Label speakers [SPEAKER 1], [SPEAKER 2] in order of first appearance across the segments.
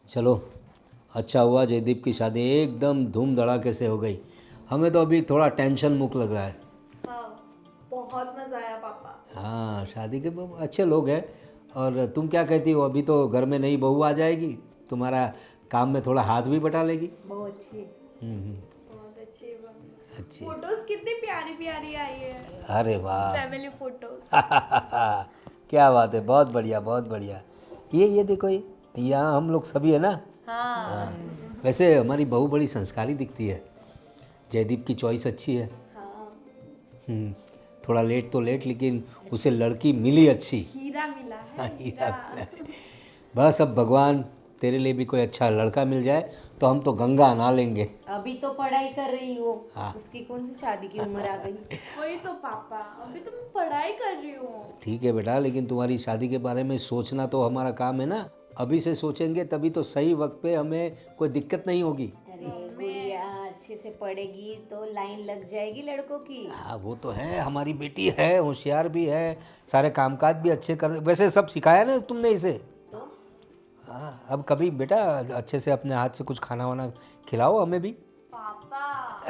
[SPEAKER 1] चलो, अच्छा हुआ जयदीप की शादी एकदम धूम धड़ाके से हो गई। हमें तो अभी थोड़ा टेंशन मुक्त लग रहा है।
[SPEAKER 2] हाँ, बहुत मजा आया पापा।
[SPEAKER 1] हाँ, शादी के अच्छे लोग हैं। और तुम क्या कहती हो, अभी तो घर में नई बहू आ जाएगी, तुम्हारा काम में थोड़ा हाथ भी बटा लेगी।
[SPEAKER 2] बहुत अच्छी।
[SPEAKER 1] हम्म।
[SPEAKER 2] बहुत अच्छी
[SPEAKER 1] अच्छी।
[SPEAKER 2] फोटोज कितनी प्यारी प्यारी आई है।
[SPEAKER 1] अरे वाह।
[SPEAKER 2] Family photos.
[SPEAKER 1] क्या बात है, बहुत बढ़िया बहुत बढ़िया। ये देखो, ये यहाँ हम लोग सभी है ना।
[SPEAKER 2] हाँ।
[SPEAKER 1] हाँ। वैसे हमारी बहू बड़ी संस्कारी दिखती है। जयदीप की चॉइस अच्छी है।
[SPEAKER 2] हाँ,
[SPEAKER 1] हम्म, थोड़ा लेट तो लेट, लेकिन उसे लड़की मिली अच्छी।
[SPEAKER 2] हीरा मिला है,
[SPEAKER 1] हाँ, हीरा
[SPEAKER 2] हीरा।
[SPEAKER 1] मिला है। बस अब भगवान तेरे लिए भी कोई अच्छा लड़का मिल जाए तो हम तो गंगा नहा लेंगे।
[SPEAKER 3] अभी तो पढ़ाई कर रही हो।
[SPEAKER 1] हाँ।
[SPEAKER 3] उसकी कौन सी शादी की उम्र आ गई।
[SPEAKER 2] वही तो पापा, अभी तो मैं पढ़ाई कर रही हूँ।
[SPEAKER 1] ठीक है बेटा, लेकिन तुम्हारी शादी के बारे में सोचना तो हमारा काम है ना। अभी से सोचेंगे तभी तो सही वक्त पे हमें कोई दिक्कत नहीं होगी।
[SPEAKER 3] अरे गुड़िया अच्छे से पढ़ेगी तो लाइन लग जाएगी लड़कों की।
[SPEAKER 1] हाँ वो तो है, हमारी बेटी है, होशियार भी है, सारे कामकाज भी अच्छे कर, वैसे सब सिखाया ना तुमने इसे।
[SPEAKER 3] तो
[SPEAKER 1] हाँ, अब कभी बेटा अच्छे से अपने हाथ से कुछ खाना वाना खिलाओ हमें भी।
[SPEAKER 2] पापा।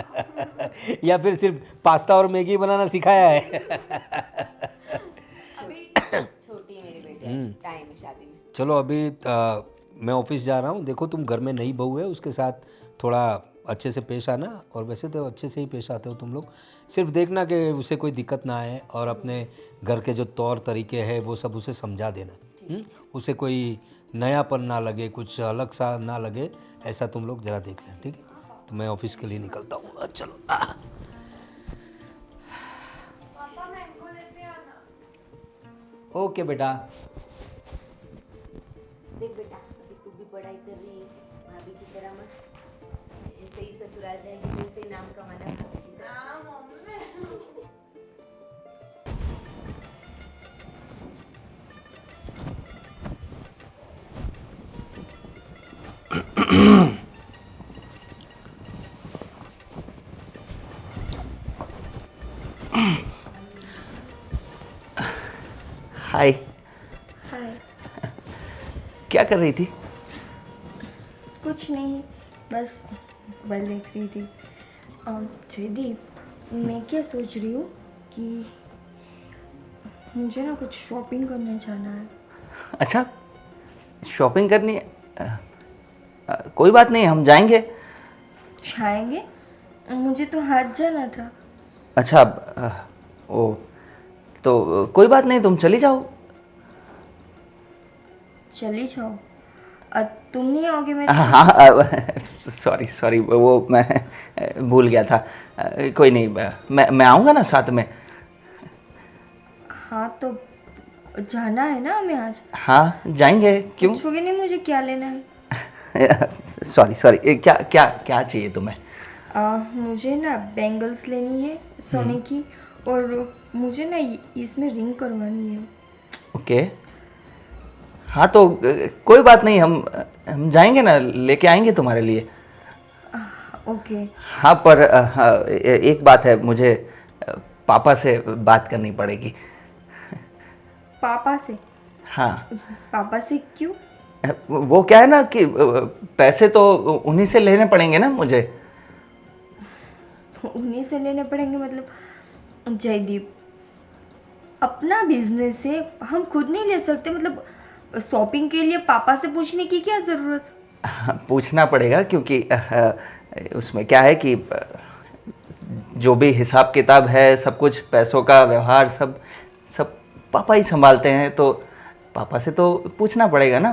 [SPEAKER 1] या फिर सिर्फ पास्ता और मैगी बनाना सिखाया है।
[SPEAKER 2] अभी
[SPEAKER 3] छोटी है मेरी बेटी, टाइम है शादी में।
[SPEAKER 1] चलो अभी मैं ऑफिस जा रहा हूँ। देखो तुम घर में नई बहू है, उसके साथ थोड़ा अच्छे से पेश आना। और वैसे तो अच्छे से ही पेश आते हो तुम लोग। सिर्फ देखना कि उसे कोई दिक्कत ना आए, और अपने घर के जो तौर तरीके हैं वो सब उसे समझा देना। उसे कोई नयापन ना लगे, कुछ अलग सा ना लगे, ऐसा तुम लोग ज़रा देख लें, ठीक है। तो मैं ऑफिस के लिए निकलता हूँ। चलो।
[SPEAKER 2] पापा मैंगो लेते आना।
[SPEAKER 1] ओके बेटा।
[SPEAKER 3] देख बेटा, अभी तू भी पढ़ाई कर रही है, भाभी की तरह मत ऐसे ही ससुराल जाएगी तो ऐसे ही नाम कमाना भाभी की तरह।
[SPEAKER 2] हाँ मम्मी।
[SPEAKER 4] हाय।
[SPEAKER 5] हाय।
[SPEAKER 4] क्या कर रही थी?
[SPEAKER 5] कुछ नहीं, बस मोबाइल देख रही थी। जयदीप, मैं क्या सोच रही हूँ कि मुझे ना कुछ शॉपिंग करने जाना है।
[SPEAKER 4] अच्छा, शॉपिंग करनी है। कोई बात नहीं, हम जाएंगे।
[SPEAKER 5] जाएंगे? मुझे तो हाथ जाना था।
[SPEAKER 4] अच्छा, ओ तो कोई बात नहीं, तुम चली जाओ।
[SPEAKER 5] चली जाओ। तुम नहीं आओगे मेरे
[SPEAKER 4] हाँ
[SPEAKER 5] साथ?
[SPEAKER 4] हाँ, सॉरी सॉरी, वो मैं भूल गया था। कोई नहीं, मैं आऊँगा ना साथ में।
[SPEAKER 5] हाँ तो जाना है ना हमें आज।
[SPEAKER 4] हाँ जाएंगे, क्यों?
[SPEAKER 5] पूछोगे नहीं मुझे क्या लेना है?
[SPEAKER 4] सॉरी सॉरी, क्या क्या क्या चाहिए तुम्हें?
[SPEAKER 5] मुझे ना बैंगल्स लेनी है सोने की, और मुझे ना इसमें रिंग करवानी है।
[SPEAKER 4] ओके। हाँ तो कोई बात नहीं, हम जाएंगे ना, लेके आएंगे तुम्हारे लिए।
[SPEAKER 5] ओके।
[SPEAKER 4] हाँ पर एक बात है, मुझे पापा से बात करनी पड़ेगी।
[SPEAKER 5] पापा से?
[SPEAKER 4] हाँ।
[SPEAKER 5] पापा से क्यों?
[SPEAKER 4] वो क्या है ना कि पैसे तो उन्हीं से लेने पड़ेंगे ना मुझे।
[SPEAKER 5] उन्हीं से लेने पड़ेंगे मतलब? जयदीप, अपना बिजनेस है, हम खुद नहीं ले सकते? मतलब शॉपिंग के लिए पापा से पूछने की क्या ज़रूरत?
[SPEAKER 4] पूछना पड़ेगा क्योंकि उसमें क्या है कि जो भी हिसाब किताब है, सब कुछ पैसों का व्यवहार सब सब पापा ही संभालते हैं। तो पापा से तो पूछना पड़ेगा ना,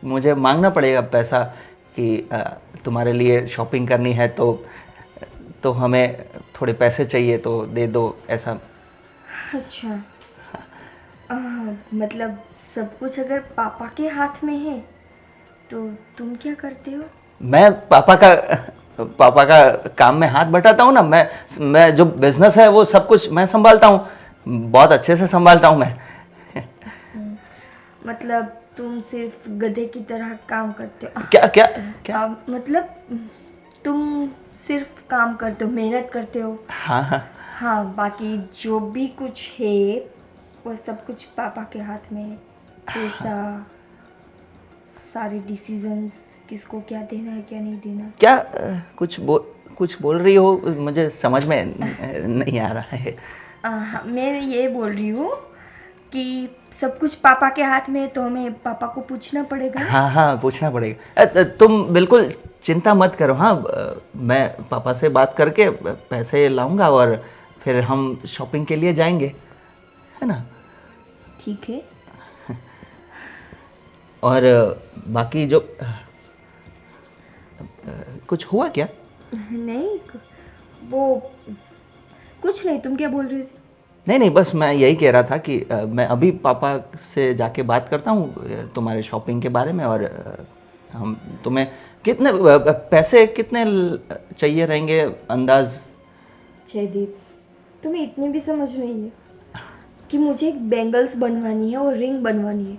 [SPEAKER 4] मुझे मांगना पड़ेगा पैसा कि तुम्हारे लिए शॉपिंग करनी है, तो हमें थोड़े पैसे चाहिए, तो दे दो, ऐसा।
[SPEAKER 5] अच्छा। मतलब सब कुछ अगर पापा के हाथ में है तो तुम क्या करते हो?
[SPEAKER 4] मैं पापा का काम में हाथ बटाता हूँ ना। मैं जो बिजनेस है वो सब कुछ मैं संभालता हूँ, बहुत अच्छे से संभालता हूँ मैं।
[SPEAKER 5] मतलब तुम सिर्फ गधे की तरह काम करते हो?
[SPEAKER 4] क्या क्या क्या?
[SPEAKER 5] मतलब तुम सिर्फ काम करते हो, मेहनत करते हो।
[SPEAKER 4] हाँ हाँ।
[SPEAKER 5] हाँ, बाकी जो भी कुछ है वो सब कुछ पापा के हाथ में है। पैसा, सारे डिसीजंस, किसको क्या देना है क्या नहीं देना।
[SPEAKER 4] क्या कुछ बोल रही हो, मुझे समझ में नहीं आ रहा है।
[SPEAKER 5] हाँ, मैं ये बोल रही हूँ कि सब कुछ पापा के हाथ में है तो हमें पापा को पूछना पड़ेगा ना।
[SPEAKER 4] हाँ हाँ, पूछना पड़ेगा। तुम बिल्कुल चिंता मत करो। हाँ, मैं पापा से बात करके पैसे लाऊंगा और फिर हम शॉपिंग के लिए जाएंगे, है ना।
[SPEAKER 5] ठीक है।
[SPEAKER 4] और बाकी जो कुछ हुआ क्या?
[SPEAKER 5] नहीं, वो कुछ नहीं। तुम क्या बोल रहे थे?
[SPEAKER 4] नहीं, बस मैं यही कह रहा था कि मैं अभी पापा से जाके बात करता हूँ तुम्हारे शॉपिंग के बारे में। और हम तुम्हें कितने पैसे कितने चाहिए रहेंगे अंदाज?
[SPEAKER 5] जयदीप, तुम्हें इतनी भी समझ नहीं है कि मुझे एक बैंगल्स बनवानी है और रिंग बनवानी है,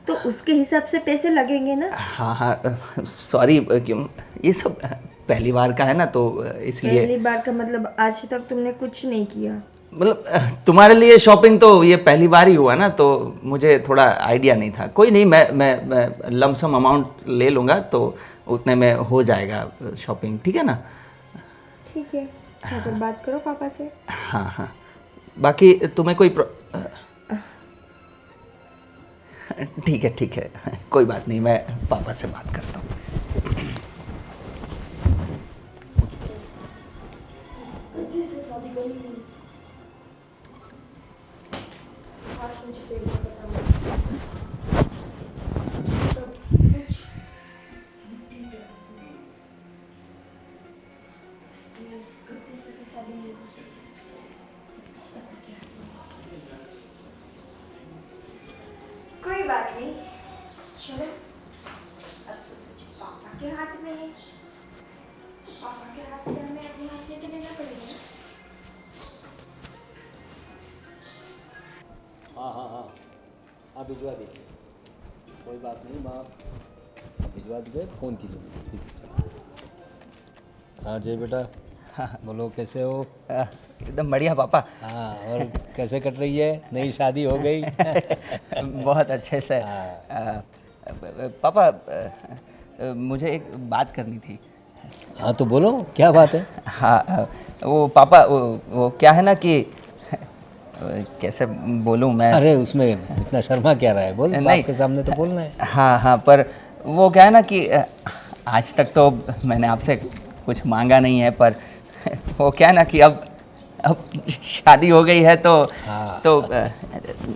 [SPEAKER 5] तो उसके हिसाब से पैसे लगेंगे ना।
[SPEAKER 4] हाँ, सॉरी, क्यों ये सब पहली बार का है ना, तो इसलिए।
[SPEAKER 5] पहली बार का मतलब आज तक तुमने कुछ नहीं किया?
[SPEAKER 4] मतलब तुम्हारे लिए शॉपिंग तो ये पहली बार ही हुआ ना, तो मुझे थोड़ा आइडिया नहीं था। कोई नहीं, मैं लमसम अमाउंट ले लूँगा, तो उतने में हो जाएगा शॉपिंग, ठीक है ना।
[SPEAKER 5] ठीक है, जाकर बात करो पापा से।
[SPEAKER 4] हाँ, बाकी तुम्हें कोई ठीक है, कोई बात नहीं, मैं पापा से बात करता हूँ।
[SPEAKER 5] कोई बात नहीं, चलो अब सब कुछ पापा के हाथ में है। पापा के हाथ से हमें अपने हाथ लेके देना पड़ेगा।
[SPEAKER 1] हाँ, आप भिजवा दीजिए, कोई बात नहीं, माँ भिजवा दीजिए, फ़ोन कीजिए। ठीक है, चलो। हाँ जय बेटा, बोलो कैसे हो?
[SPEAKER 4] एकदम बढ़िया पापा।
[SPEAKER 1] हाँ, और कैसे कट रही है? नई शादी हो गई?
[SPEAKER 4] बहुत अच्छे से। पापा, मुझे एक बात करनी थी।
[SPEAKER 1] हाँ तो बोलो, क्या बात है?
[SPEAKER 4] हाँ, वो पापा, वो क्या है ना कि कैसे बोलूँ मैं।
[SPEAKER 1] अरे उसमें इतना शर्मा क्या रहा है, बोल।
[SPEAKER 4] नहीं,
[SPEAKER 1] बाप के सामने तो बोलना है।
[SPEAKER 4] हाँ, पर वो क्या है ना कि आज तक तो मैंने आपसे कुछ मांगा नहीं है, पर वो क्या है ना कि अब शादी हो गई है, तो
[SPEAKER 1] हाँ।
[SPEAKER 4] तो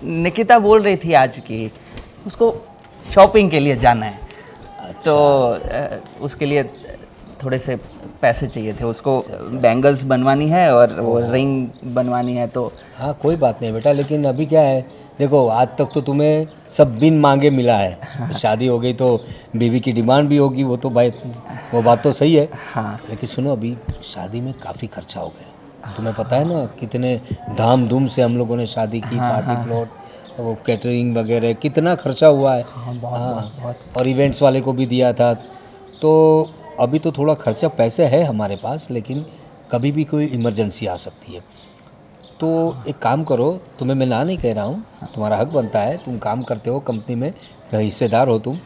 [SPEAKER 4] निकिता बोल रही थी आज कि उसको शॉपिंग के लिए जाना है। तो उसके लिए थोड़े से पैसे चाहिए थे उसको। बैंगल्स बनवानी है और वो रिंग बनवानी है, तो
[SPEAKER 1] हाँ कोई बात नहीं बेटा, लेकिन अभी क्या है, देखो आज तक तो तुम्हें सब बिन मांगे मिला है।
[SPEAKER 4] हाँ।
[SPEAKER 1] शादी हो गई तो बीवी की डिमांड भी होगी, वो तो भाई, वो बात तो सही है।
[SPEAKER 4] हाँ।
[SPEAKER 1] लेकिन सुनो, अभी शादी में काफ़ी खर्चा हो गया। तुम्हें पता है ना कितने धाम धूम से हम लोगों ने शादी की, पार्टी प्लॉट, वो कैटरिंग वगैरह, कितना खर्चा हुआ है। बहुत। और इवेंट्स वाले को भी दिया था। तो अभी तो थोड़ा खर्चा पैसे है हमारे पास, लेकिन कभी भी कोई इमरजेंसी आ सकती है। तो एक काम करो, तुम्हें मैं ना नहीं कह रहा हूँ, तुम्हारा हक बनता है, तुम काम करते हो कंपनी में, हिस्सेदार हो तुम,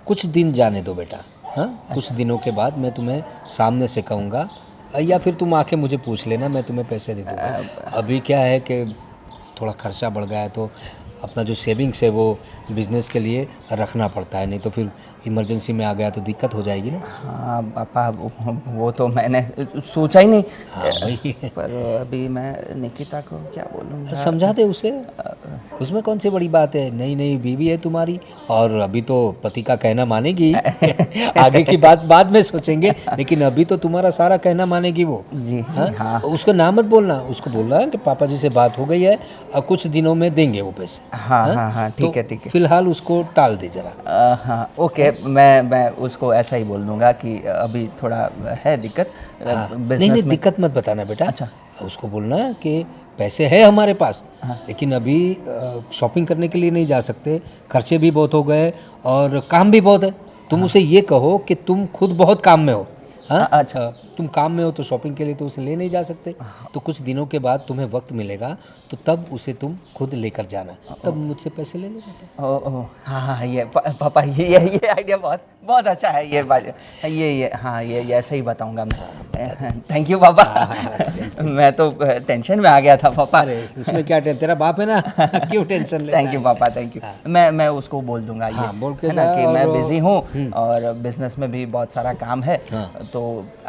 [SPEAKER 1] कुछ दिन जाने दो बेटा। हाँ, कुछ दिनों के बाद मैं तुम्हें सामने से कहूँगा, या फिर तुम आके मुझे पूछ लेना, मैं तुम्हें पैसे दे दूँगा। अभी क्या है कि थोड़ा खर्चा बढ़ गया है, तो अपना जो सेविंग्स है वो बिज़नेस के लिए रखना पड़ता है, नहीं तो फिर इमरजेंसी में आ गया तो दिक्कत हो जाएगी ना।
[SPEAKER 4] हाँ पापा, वो तो मैंने सोचा ही नहीं।
[SPEAKER 1] हाँ वही।
[SPEAKER 4] पर अभी मैं निकिता को क्या बोलूँगा।
[SPEAKER 1] समझा दे उसे, उसमें कौन सी बड़ी बात है, नई नई बीवी है तुम्हारी, और अभी तो पति का कहना मानेगी। आगे की बात बाद में सोचेंगे, लेकिन अभी तो तुम्हारा सारा कहना मानेगी वो।
[SPEAKER 4] जी
[SPEAKER 1] हाँ?
[SPEAKER 4] हाँ।
[SPEAKER 1] उसको ना मत बोलना, उसको बोलना है कि पापा जी से बात हो गई है और कुछ दिनों में देंगे वो पैसे।
[SPEAKER 4] हाँ, ठीक है।
[SPEAKER 1] फिलहाल उसको टाल दे जरा।
[SPEAKER 4] हाँ, ओके, मैं उसको ऐसा ही बोल दूँगा कि अभी थोड़ा है दिक्कत
[SPEAKER 1] नहीं
[SPEAKER 4] बिजनेस में।
[SPEAKER 1] दिक्कत मत बताना बेटा।
[SPEAKER 4] अच्छा।
[SPEAKER 1] उसको बोलना कि पैसे है हमारे पास, लेकिन अभी शॉपिंग करने के लिए नहीं जा सकते, खर्चे भी बहुत हो गए और काम भी बहुत है। तुम उसे ये कहो कि तुम खुद बहुत काम में हो। हाँ,
[SPEAKER 4] अच्छा।
[SPEAKER 1] तुम काम में हो तो शॉपिंग के लिए तो उसे ले नहीं जा सकते, तो कुछ दिनों के बाद तुम्हें वक्त मिलेगा तो तब उसे तुम खुद लेकर जाना, तब मुझसे पैसे ले लेना तुम।
[SPEAKER 4] ओ हाँ हाँ, ये पापा ये आइडिया बहुत बहुत अच्छा है। ये बात ये हाँ, ये ऐसे ही बताऊंगा मैं। थैंक यू पापा। मैं तो टेंशन में आ गया था पापा।
[SPEAKER 1] अरे इसमें क्या टेंशन, तेरा बाप है ना, क्यों टेंशन लेता
[SPEAKER 4] थैंक यू
[SPEAKER 1] है?
[SPEAKER 4] पापा, थैंक यू। मैं उसको बोल दूंगा ये,
[SPEAKER 1] हाँ, बोल के
[SPEAKER 4] है ना
[SPEAKER 1] जा।
[SPEAKER 4] कि मैं
[SPEAKER 1] और
[SPEAKER 4] बिजी हूँ और बिजनेस में भी बहुत सारा काम है,
[SPEAKER 1] हाँ।
[SPEAKER 4] तो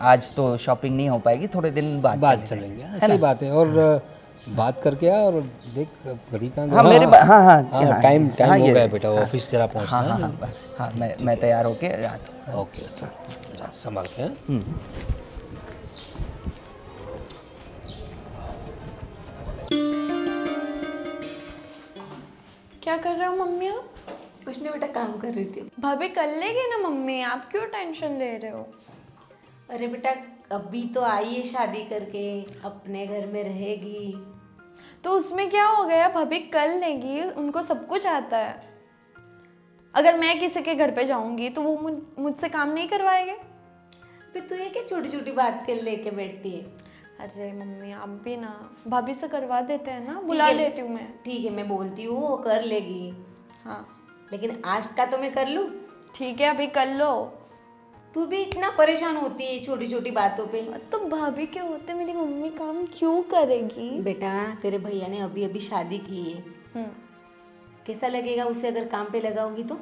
[SPEAKER 4] आज तो शॉपिंग नहीं हो पाएगी, थोड़े दिन बाद
[SPEAKER 1] बात
[SPEAKER 4] चले
[SPEAKER 1] चलेंगे,
[SPEAKER 4] है
[SPEAKER 1] सही
[SPEAKER 4] ना?
[SPEAKER 1] बात है। और बात करके आ और देख घड़ी कहाँ
[SPEAKER 4] हाँ, मेरे हाँ,
[SPEAKER 1] टाइम
[SPEAKER 4] हाँ,
[SPEAKER 1] हो
[SPEAKER 4] ये-
[SPEAKER 1] गया बेटा,
[SPEAKER 4] हाँ,
[SPEAKER 1] ऑफिस तेरा पहुँचना
[SPEAKER 4] हाँ हाँ
[SPEAKER 1] है।
[SPEAKER 4] हाँ हाँ, मैं तैयार होके आता हूँ।
[SPEAKER 1] ओके, जा संभाल के, हाँ?
[SPEAKER 2] क्या कर रहे हो मम्मी आप?
[SPEAKER 3] कुछ नहीं बेटा, काम कर रही थी।
[SPEAKER 2] भाभी कर लेगी ना मम्मी, आप क्यों टेंशन ले रहे हो?
[SPEAKER 3] अरे बेटा, अभी तो आई है शादी करके, अपने घर में रहेगी।
[SPEAKER 2] तो उसमें क्या हो गया, भाभी कर लेगी, उनको सब कुछ आता है। अगर मैं किसी के घर पे जाऊंगी तो वो मुझसे काम नहीं करवाएंगे?
[SPEAKER 3] फिर तू ये क्या छोटी छोटी बात के लेके बैठती है?
[SPEAKER 2] अरे मम्मी आप भी ना, भाभी से करवा देते हैं ना, बुला
[SPEAKER 3] ठीक है।
[SPEAKER 2] लेती हूँ मैं।
[SPEAKER 3] ठीक है, मैं बोलती हूँ, वो कर लेगी।
[SPEAKER 2] हाँ
[SPEAKER 3] लेकिन आज का तो मैं कर लूँ।
[SPEAKER 2] ठीक है, अभी कर लो।
[SPEAKER 3] तू भी इतना परेशान होती है छोटी छोटी बातों पे।
[SPEAKER 2] तो भाभी के होते मेरी मम्मी काम क्यों करेगी?
[SPEAKER 3] बेटा, तेरे भैया ने अभी अभी शादी की है,
[SPEAKER 2] हम्म,
[SPEAKER 3] कैसा लगेगा उसे अगर काम पे लगाओगी तो?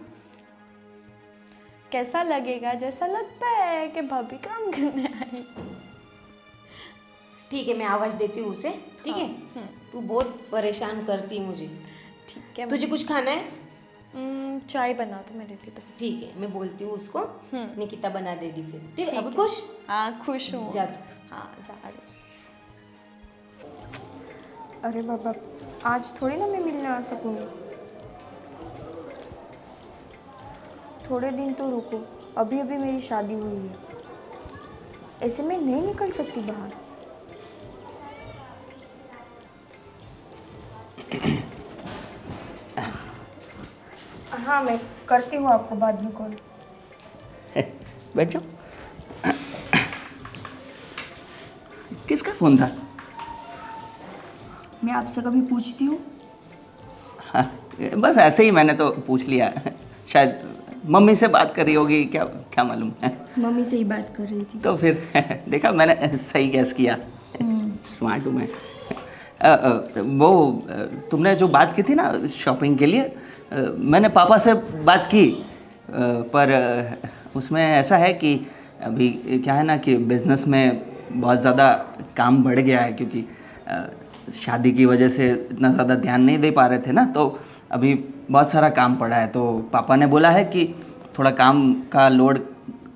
[SPEAKER 2] कैसा लगेगा? जैसा लगता है कि भाभी काम करने आई।
[SPEAKER 3] ठीक है, मैं आवाज देती हूँ उसे। ठीक है, तू बहुत परेशान करती है मुझे।
[SPEAKER 2] ठीक है।
[SPEAKER 3] तुझे कुछ खाना है?
[SPEAKER 2] चाय बना दो मेरे लिए बस।
[SPEAKER 3] ठीक है, मैं बोलती हूँ उसको, निकिता बना देगी फिर। ठीक है,
[SPEAKER 2] ठीक
[SPEAKER 3] अब
[SPEAKER 2] है।
[SPEAKER 3] खुश?
[SPEAKER 2] हाँ खुश हूँ।
[SPEAKER 3] जा तू।
[SPEAKER 2] हाँ जा रही।
[SPEAKER 5] अरे बाबा, आज थोड़ी ना मैं मिलने आ सकूँगी। थोड़े दिन तो रुको, अभी अभी मेरी शादी हुई है, ऐसे में नहीं निकल सकती बाहर। हाँ, मैं करती हूँ आपको बाद में कॉल।
[SPEAKER 4] बैठ जाओ। किसका फोन था?
[SPEAKER 5] मैं आपसे कभी पूछती हूँ?
[SPEAKER 4] हाँ, बस ऐसे ही मैंने तो पूछ लिया। शायद मम्मी से बात कर रही होगी, क्या क्या मालूम है।
[SPEAKER 5] मम्मी से ही बात कर रही थी।
[SPEAKER 4] तो फिर देखा, मैंने सही गैस किया। स्मार्ट हूँ मैं। वो तुमने जो बात की थी ना शॉपिंग के लिए, मैंने पापा से बात की, पर उसमें ऐसा है कि अभी क्या है ना कि बिज़नेस में बहुत ज़्यादा काम बढ़ गया है, क्योंकि शादी की वजह से इतना ज़्यादा ध्यान नहीं दे पा रहे थे ना, तो अभी बहुत सारा काम पड़ा है। तो पापा ने बोला है कि थोड़ा काम का लोड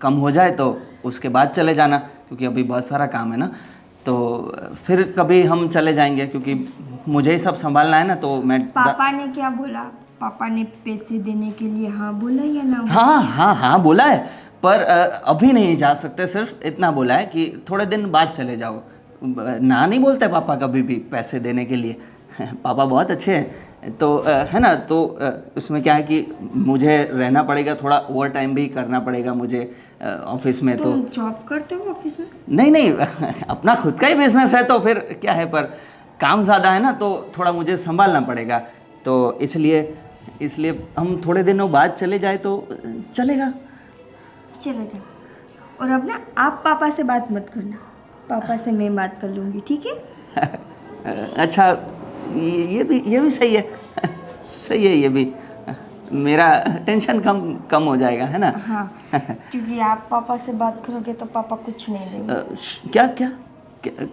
[SPEAKER 4] कम हो जाए तो उसके बाद चले जाना, क्योंकि अभी बहुत सारा काम है ना, तो फिर कभी हम चले जाएंगे, क्योंकि मुझे ही सब संभालना है ना। तो मैं
[SPEAKER 5] पापा ने क्या बोला? पापा ने पैसे देने के लिए हाँ बोला या ना?
[SPEAKER 4] हाँ हाँ हाँ बोला है, पर अभी नहीं जा सकते, सिर्फ इतना बोला है कि थोड़े दिन बाद चले जाओ। ना नहीं बोलते पापा कभी भी पैसे देने के लिए। पापा बहुत अच्छे हैं, तो है ना, तो उसमें क्या है कि मुझे रहना पड़ेगा, थोड़ा ओवर टाइम भी करना पड़ेगा मुझे ऑफिस में। तो
[SPEAKER 5] तुम जॉब करते हो ऑफिस में?
[SPEAKER 4] नहीं अपना खुद का ही बिजनेस है, तो फिर क्या है, पर काम ज़्यादा है ना, तो थोड़ा मुझे संभालना पड़ेगा। तो इसलिए हम थोड़े दिनों बाद चले जाए तो चलेगा।
[SPEAKER 5] चलेगा। और अब ना आप पापा से बात मत करना, पापा से मैं बात कर लूँगी, ठीक है?
[SPEAKER 4] अच्छा, ये भी सही है। सही है, ये भी मेरा टेंशन कम हो जाएगा, है ना।
[SPEAKER 5] हाँ, क्योंकि आप पापा से बात करोगे तो पापा कुछ नहीं देंगे।
[SPEAKER 4] क्या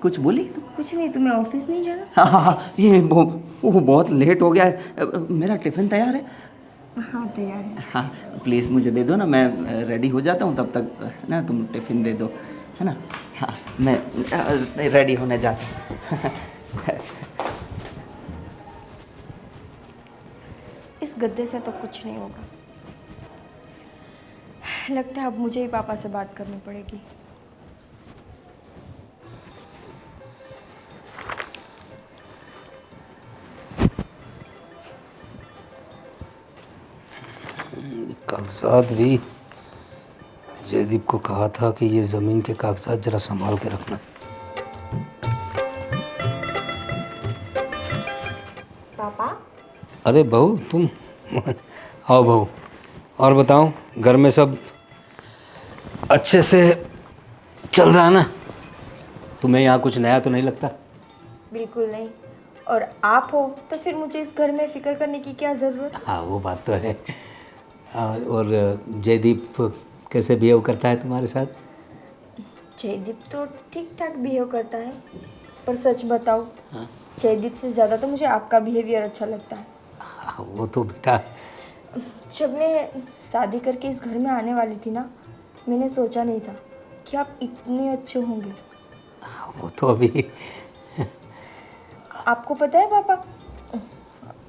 [SPEAKER 4] कुछ बोली तुम?
[SPEAKER 5] कुछ नहीं, तुम्हें ऑफिस नहीं जाना?
[SPEAKER 4] हाँ, ये वो बहुत लेट हो गया है। मेरा टिफ़िन तैयार है?
[SPEAKER 5] हाँ तैयार है।
[SPEAKER 4] हाँ, प्लीज़ मुझे दे दो ना, मैं रेडी हो जाता हूँ, तब तक ना तुम टिफ़िन दे दो, है ना। हाँ, मैं रेडी होने जाता हूँ।
[SPEAKER 5] इस गद्दे से तो कुछ नहीं होगा। लगता है अब मुझे ही पापा से बात करनी पड़ेगी।
[SPEAKER 1] कागजात भी जयदीप को कहा था कि ये ज़मीन के कागजात ज़रा संभाल के रखना।
[SPEAKER 5] पापा
[SPEAKER 1] अरे बहू तुम आओ बहू, और बताओ घर में सब अच्छे से चल रहा ना? तुम्हें यहाँ कुछ नया तो नहीं लगता?
[SPEAKER 5] बिल्कुल नहीं। और आप हो तो फिर मुझे इस घर में फिक्र करने की क्या ज़रूरत?
[SPEAKER 1] हाँ वो बात तो है। और जयदीप कैसे बिहेव करता है तुम्हारे साथ?
[SPEAKER 5] जयदीप तो ठीक ठाक बिहेव करता है, पर सच बताओ
[SPEAKER 1] हाँ?
[SPEAKER 5] जयदीप से ज़्यादा तो मुझे आपका बिहेवियर अच्छा लगता है।
[SPEAKER 1] हाँ, वो तो बेटा
[SPEAKER 5] जब मैं शादी करके इस घर में आने वाली थी ना, मैंने सोचा नहीं था कि आप इतने अच्छे होंगे।
[SPEAKER 1] वो तो अभी
[SPEAKER 5] आपको पता है पापा,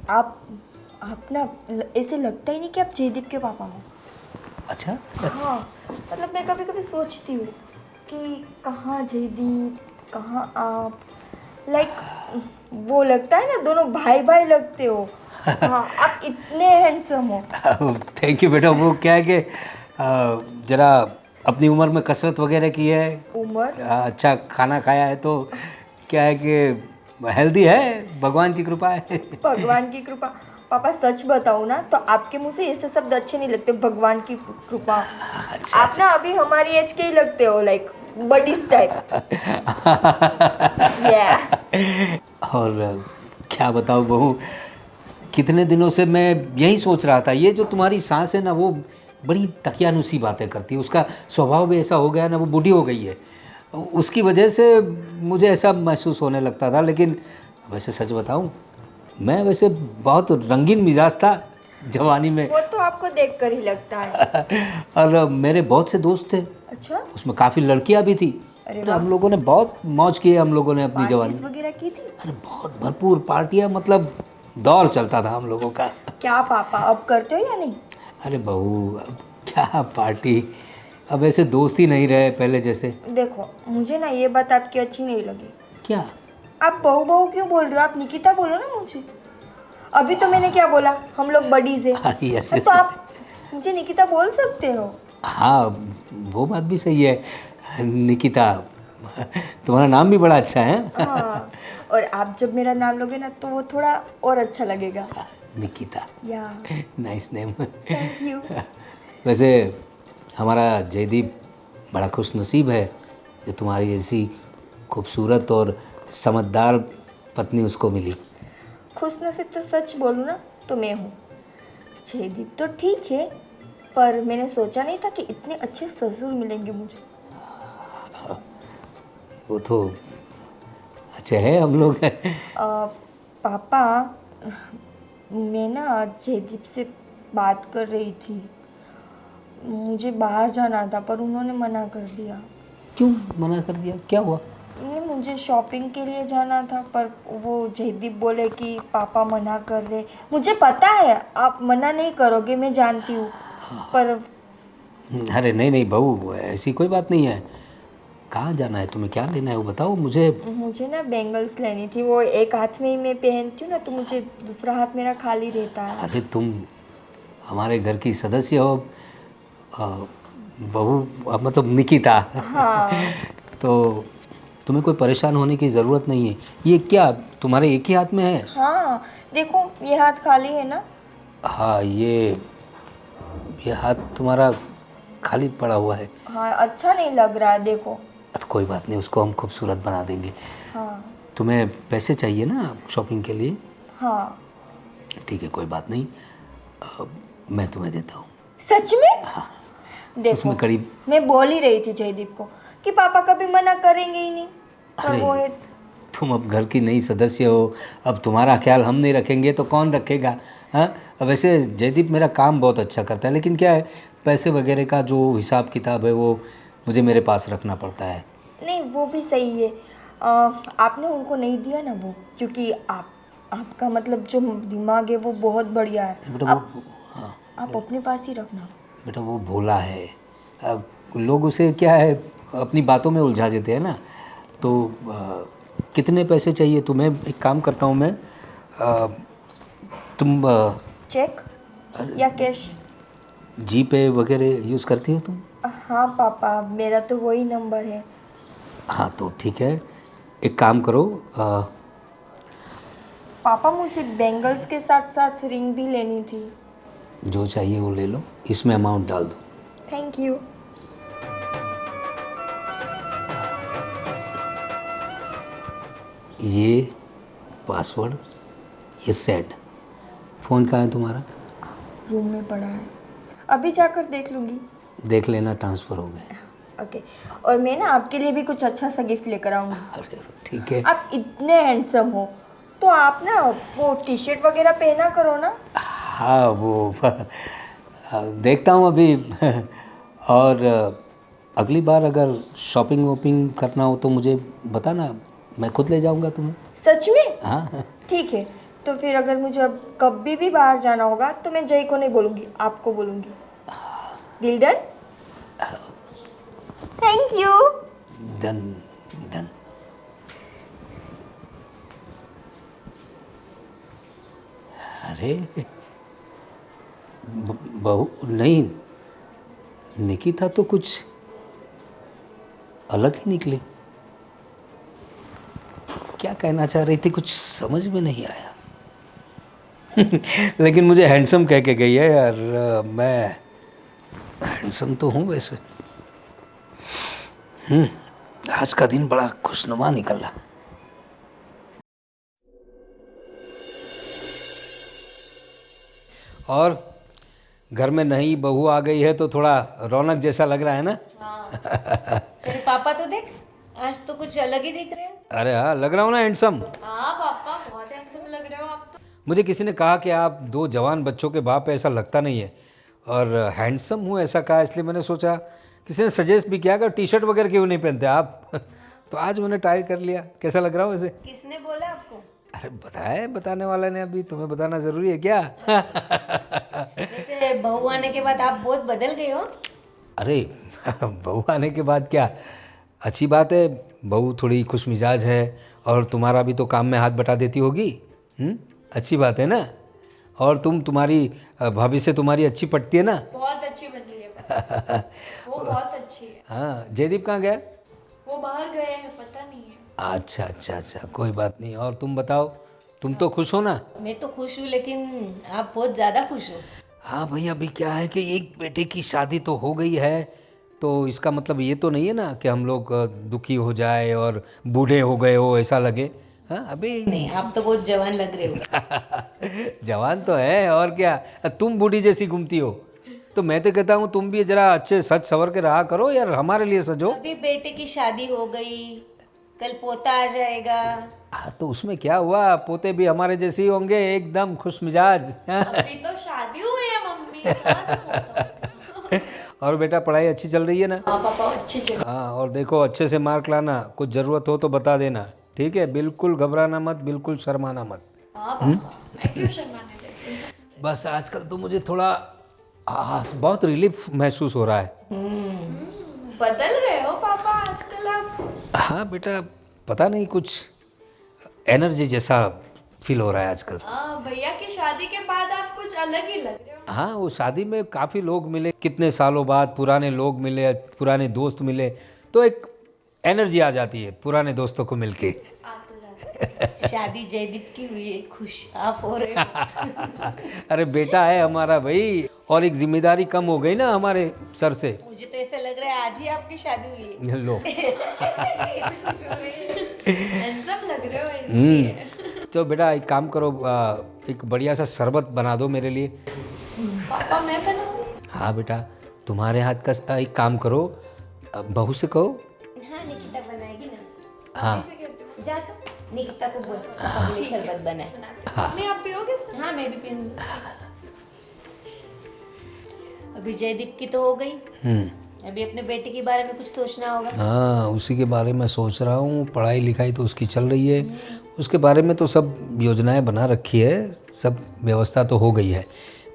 [SPEAKER 5] आप ना ऐसे लगता ही नहीं कि आप जयदीप के पापा हो।
[SPEAKER 1] अच्छा
[SPEAKER 5] हाँ, मतलब मैं कभी कभी सोचती हूँ कि कहाँ जयदीप कहाँ आप, वो लगता है ना दोनों भाई भाई लगते हो। हाँ, आप इतने हैंडसम हो।
[SPEAKER 1] थैंक यू बेटा। वो क्या है कि ज़रा अपनी उम्र में कसरत वगैरह की है,
[SPEAKER 5] उम्र
[SPEAKER 1] अच्छा खाना खाया है, तो क्या है कि हेल्दी है, भगवान की कृपा है।
[SPEAKER 5] भगवान की कृपा। पापा सच बताऊँ ना तो आपके मुंह से ऐसे शब्द अच्छे नहीं लगते, भगवान की कृपा।
[SPEAKER 1] अच्छा,
[SPEAKER 5] आप ना अभी हमारी एज के ही लगते हो, बड़ी टाइप।
[SPEAKER 1] और क्या बताऊँ बहू, कितने दिनों से मैं यही सोच रहा था, ये जो तुम्हारी सास है ना वो बड़ी तकियानुसी बातें करती है, उसका स्वभाव भी ऐसा हो गया ना, वो बूढ़ी हो गई है, उसकी वजह से मुझे ऐसा महसूस होने लगता था। लेकिन वैसे सच बताऊं, मैं वैसे बहुत रंगीन मिजाज था जवानी में।
[SPEAKER 5] वो तो आपको देखकर ही लगता है।
[SPEAKER 1] और मेरे बहुत से दोस्त थे,
[SPEAKER 5] अच्छा,
[SPEAKER 1] उसमें काफ़ी लड़कियां भी थी।
[SPEAKER 5] अरे
[SPEAKER 1] अरे हम लोगों ने बहुत मौज की है, हम लोगों ने अपनी जवानी
[SPEAKER 5] पार्टीज
[SPEAKER 1] में।
[SPEAKER 5] वगैरह की थी?
[SPEAKER 1] अरे बहुत भरपूर पार्टियां, मतलब दौर चलता था हम लोगों का।
[SPEAKER 5] क्या पापा अब करते हो या नहीं?
[SPEAKER 1] अरे बहू अब क्या पार्टी, अब ऐसे दोस्त ही नहीं रहे पहले जैसे।
[SPEAKER 5] देखो मुझे ना ये बात आपकी अच्छी नहीं लगी।
[SPEAKER 1] क्या?
[SPEAKER 5] आप बहू बहू क्यों बोल रहे हो? आप निकिता बोलो ना मुझे। अभी तो मैंने क्या बोला, हम लोग बडीज
[SPEAKER 1] हाँ,
[SPEAKER 5] है,
[SPEAKER 1] यस,
[SPEAKER 5] तो आप मुझे निकिता बोल सकते हो।
[SPEAKER 1] हाँ वो बात भी सही है निकिता, तुम्हारा नाम भी बड़ा अच्छा है।
[SPEAKER 5] हाँ, और आप जब मेरा नाम लोगे ना तो वो थोड़ा और अच्छा लगेगा।
[SPEAKER 1] निकिता,
[SPEAKER 5] या
[SPEAKER 1] नाइस नेम।
[SPEAKER 5] Thank you.
[SPEAKER 1] वैसे हमारा जयदीप बड़ा खुश नसीब है जो तुम्हारी जैसी खूबसूरत और समझदार पत्नी उसको मिली।
[SPEAKER 5] खुश नसीब तो सच बोलूँ ना तो मैं हूँ। जयदीप तो ठीक है, पर मैंने सोचा नहीं था कि इतने अच्छे ससुर मिलेंगे मुझे।
[SPEAKER 1] वो तो अच्छे हैं हम लोग।
[SPEAKER 5] पापा, मैं ना जयदीप से बात कर रही थी, मुझे बाहर जाना था पर उन्होंने मना कर दिया।
[SPEAKER 1] क्यों मना कर दिया, क्या हुआ?
[SPEAKER 5] नहीं, मुझे शॉपिंग के लिए जाना था पर वो जयदीप बोले कि पापा मना कर रहे। मुझे पता है आप मना नहीं करोगे, मैं जानती हूँ, पर
[SPEAKER 1] अरे नहीं नहीं बहू, ऐसी कोई बात नहीं है। कहाँ जाना है तुम्हें, क्या लेना है वो बताओ मुझे।
[SPEAKER 5] मुझे ना बैंगल्स लेनी थी, वो एक हाथ में ही मैं पहनती हूँ ना, तो मुझे दूसरा हाथ मेरा खाली रहता है।
[SPEAKER 1] अरे तुम हमारे घर की सदस्य हो, बहू, मतलब निकिता।
[SPEAKER 5] हाँ।
[SPEAKER 1] तो तुम्हें कोई परेशान होने की ज़रूरत नहीं है। ये क्या तुम्हारे एक ही हाथ में है?
[SPEAKER 5] हाँ, देखो ये हाथ खाली है ना।
[SPEAKER 1] हाँ, ये हाथ तुम्हारा खाली पड़ा हुआ है।
[SPEAKER 5] हाँ, अच्छा नहीं लग रहा है, देखो।
[SPEAKER 1] तो कोई बात नहीं, उसको हम खूबसूरत बना देंगे।
[SPEAKER 5] हाँ
[SPEAKER 1] तुम्हें पैसे चाहिए ना शॉपिंग के लिए?
[SPEAKER 5] हाँ।
[SPEAKER 1] ठीक है, कोई बात नहीं, मैं तुम्हें देता हूँ।
[SPEAKER 5] सच में? देखो
[SPEAKER 1] उसमें करीब
[SPEAKER 5] मैं बोल ही रही थी जयदीप को कि पापा कभी मना करेंगे ही नहीं, पर वो है।
[SPEAKER 1] तुम अब घर की नई सदस्य हो, अब तुम्हारा ख्याल हम नहीं रखेंगे तो कौन रखेगा? हाँ, अब वैसे जयदीप मेरा काम बहुत अच्छा करता है, लेकिन क्या है, पैसे वगैरह का जो हिसाब किताब है वो मुझे मेरे पास रखना पड़ता है।
[SPEAKER 5] नहीं, वो भी सही है। आपने उनको नहीं दिया ना वो, क्योंकि आपका मतलब जो दिमाग है वो बहुत बढ़िया है।
[SPEAKER 1] बेटा वो, हाँ
[SPEAKER 5] आप अपने पास ही रखना।
[SPEAKER 1] बेटा वो भोला है, अब लोग उसे क्या है अपनी बातों में उलझा देते हैं ना। तो कितने पैसे चाहिए तुम्हें? एक काम करता हूँ मैं, तुम
[SPEAKER 5] चेक या कैश?
[SPEAKER 1] जी पे वगैरह यूज़ करती हो तुम?
[SPEAKER 5] हाँ पापा, मेरा तो वही नंबर है।
[SPEAKER 1] हाँ तो ठीक है, एक काम करो,
[SPEAKER 5] पापा मुझे बैंगल्स के साथ साथ रिंग भी लेनी थी।
[SPEAKER 1] जो चाहिए वो ले लो, इसमें अमाउंट डाल दो।
[SPEAKER 5] Thank you.
[SPEAKER 1] ये पासवर्ड, ये सेंड। फ़ोन कहाँ है तुम्हारा?
[SPEAKER 5] रूम में पड़ा है, अभी जाकर देख लूँगी।
[SPEAKER 1] देख लेना, ट्रांसफ़र हो गए।
[SPEAKER 5] ओके, और मैं ना आपके लिए भी कुछ अच्छा सा गिफ्ट लेकर आऊँगी।
[SPEAKER 1] अरे ठीक है।
[SPEAKER 5] आप इतने हैंडसम हो तो आप ना वो टी शर्ट वगैरह पहना करो ना।
[SPEAKER 1] हाँ वो देखता हूँ अभी। और अगली बार अगर शॉपिंग वॉपिंग करना हो तो मुझे बताना, मैं खुद ले जाऊँगा तुम्हें।
[SPEAKER 5] सच में?
[SPEAKER 1] हाँ
[SPEAKER 5] ठीक है, तो फिर अगर मुझे अब कभी भी बाहर जाना होगा तो मैं जय को नहीं बोलूँगी, आपको बोलूँगी। Deal done? Thank you.
[SPEAKER 1] Done done. अरे बहू नहीं, निकिता तो कुछ अलग ही निकली। क्या कहना चाह रही थी कुछ समझ में नहीं आया। लेकिन मुझे हैंडसम कह के गई है यार, मैं हैंडसम तो हूँ वैसे। आज का दिन बड़ा खुशनुमा निकला। और घर में नई बहू आ गई है तो थोड़ा रौनक जैसा लग रहा है ना?
[SPEAKER 3] तेरे पापा तो देख, आज तो कुछ अलग ही दिख रहे हैं।
[SPEAKER 1] अरे हाँ, लग रहा हूँ ना हैंडसम?
[SPEAKER 3] हाँ पापा, बहुत हैंडसम लग रहे हो आप तो।
[SPEAKER 1] मुझे किसी ने कहा कि आप 2 जवान बच्चों के बाप है, ऐसा लगता नहीं है। और हैंडसम हूँ ऐसा कहा, इसलिए मैंने सोचा, किसी ने सजेस्ट भी किया कि टी शर्ट वगैरह क्यों नहीं पहनते आप। तो आज मैंने ट्राई कर लिया, कैसा लग रहा हूँ वैसे?
[SPEAKER 3] किसने बोला आपको?
[SPEAKER 1] अरे बताया, बताने वाला ने, अभी तुम्हें बताना ज़रूरी है क्या?
[SPEAKER 3] वैसे बहू आने के बाद आप बहुत बदल गए हो।
[SPEAKER 1] अरे बहू आने के बाद क्या, अच्छी बात है, बहू थोड़ी खुश मिजाज है और तुम्हारा भी तो काम में हाथ बटा देती होगी। अच्छी बात है ना? और तुम्हारी भाभी से तुम्हारी अच्छी पटती है ना?
[SPEAKER 2] बहुत अच्छी बन रही है। वो बहुत अच्छी है।
[SPEAKER 1] हाँ, जयदीप कहाँ गया?
[SPEAKER 2] वो बाहर गए हैं, पता नहीं है।
[SPEAKER 1] अच्छा अच्छा अच्छा, कोई बात नहीं। और तुम बताओ, तुम तो खुश हो ना?
[SPEAKER 3] मैं तो खुश हूँ, लेकिन आप बहुत ज़्यादा खुश हो।
[SPEAKER 1] हाँ भाई, अभी क्या है कि एक बेटे की शादी तो हो गई है, तो इसका मतलब ये तो नहीं है ना कि हम लोग दुखी हो जाए और बूढ़े हो गए हो ऐसा लगे। हाँ अभी
[SPEAKER 3] नहीं, आप तो बहुत जवान लग रहे हो।
[SPEAKER 1] जवान तो है, और क्या, तुम बूढ़ी जैसी घूमती हो, तो मैं तो कहता हूँ तुम भी जरा अच्छे सज सवर के रहा करो यार, हमारे लिए सजो।
[SPEAKER 3] अभी बेटे की शादी हो गई, कल पोता आ जाएगा।
[SPEAKER 1] हाँ तो उसमें क्या हुआ, पोते भी हमारे जैसे ही होंगे, एकदम खुश मिजाज।
[SPEAKER 2] अभी तो शादी हुई है मम्मी, कहाँ से होता?
[SPEAKER 1] और बेटा पढ़ाई अच्छी चल रही है ना?
[SPEAKER 2] हाँ पापा, अच्छी चल।
[SPEAKER 1] हाँ, और देखो अच्छे से मार्क लाना, कुछ ज़रूरत हो तो बता देना, ठीक है? बिल्कुल घबराना मत, बिल्कुल शर्माना मत।
[SPEAKER 2] हाँ पापा, मैं क्यों शर्माने लगती हूँ?
[SPEAKER 1] बस आजकल तो मुझे थोड़ा बहुत रिलीफ महसूस हो रहा है।
[SPEAKER 2] बदल गए हो पापा आजकल आप।
[SPEAKER 1] हाँ बेटा, पता नहीं कुछ एनर्जी जैसा फील हो रहा है आजकल।
[SPEAKER 2] भैया की शादी के बाद आप कुछ अलग ही लग रहे हो।
[SPEAKER 1] हाँ, वो शादी में काफ़ी लोग मिले, कितने सालों बाद पुराने लोग मिले, पुराने दोस्त मिले, तो एक एनर्जी आ जाती है पुराने दोस्तों को मिलके।
[SPEAKER 2] आ तो जाते।
[SPEAKER 3] शादी जयदीप की हुई है, खुश आप हो रहे हो।
[SPEAKER 1] अरे बेटा है हमारा भाई, और एक जिम्मेदारी कम हो गई ना हमारे सर से।
[SPEAKER 3] मुझे तो ऐसा लग रहा है आज ही आपकी शादी हुई है।
[SPEAKER 1] लो।
[SPEAKER 2] हैंडसम लग रहे हो इसलिए।
[SPEAKER 1] तो बेटा एक काम करो, एक बढ़िया सा शरबत बना दो मेरे लिए।
[SPEAKER 2] पापा मैं बनाऊँ?
[SPEAKER 1] हाँ बेटा, तुम्हारे हाथ का एक काम करो, बहू से कहो।
[SPEAKER 3] हाँ, निकिता बनाएगी ना।
[SPEAKER 1] हाँ
[SPEAKER 2] कैसे कहते हो?
[SPEAKER 3] जा तो निकिता को बोल, पापा के लिए शरबत बनाए।
[SPEAKER 2] मम्मी आप पियोगे?
[SPEAKER 3] हाँ, मैं भी पीऊंगी। अभी जयदीप की तो हो गई, अभी अपने बेटे के बारे में कुछ सोचना होगा।
[SPEAKER 1] हाँ, उसी के बारे में सोच रहा हूँ, पढ़ाई लिखाई तो उसकी चल रही है, उसके बारे में तो सब योजनाएं बना रखी है, सब व्यवस्था तो हो गई है,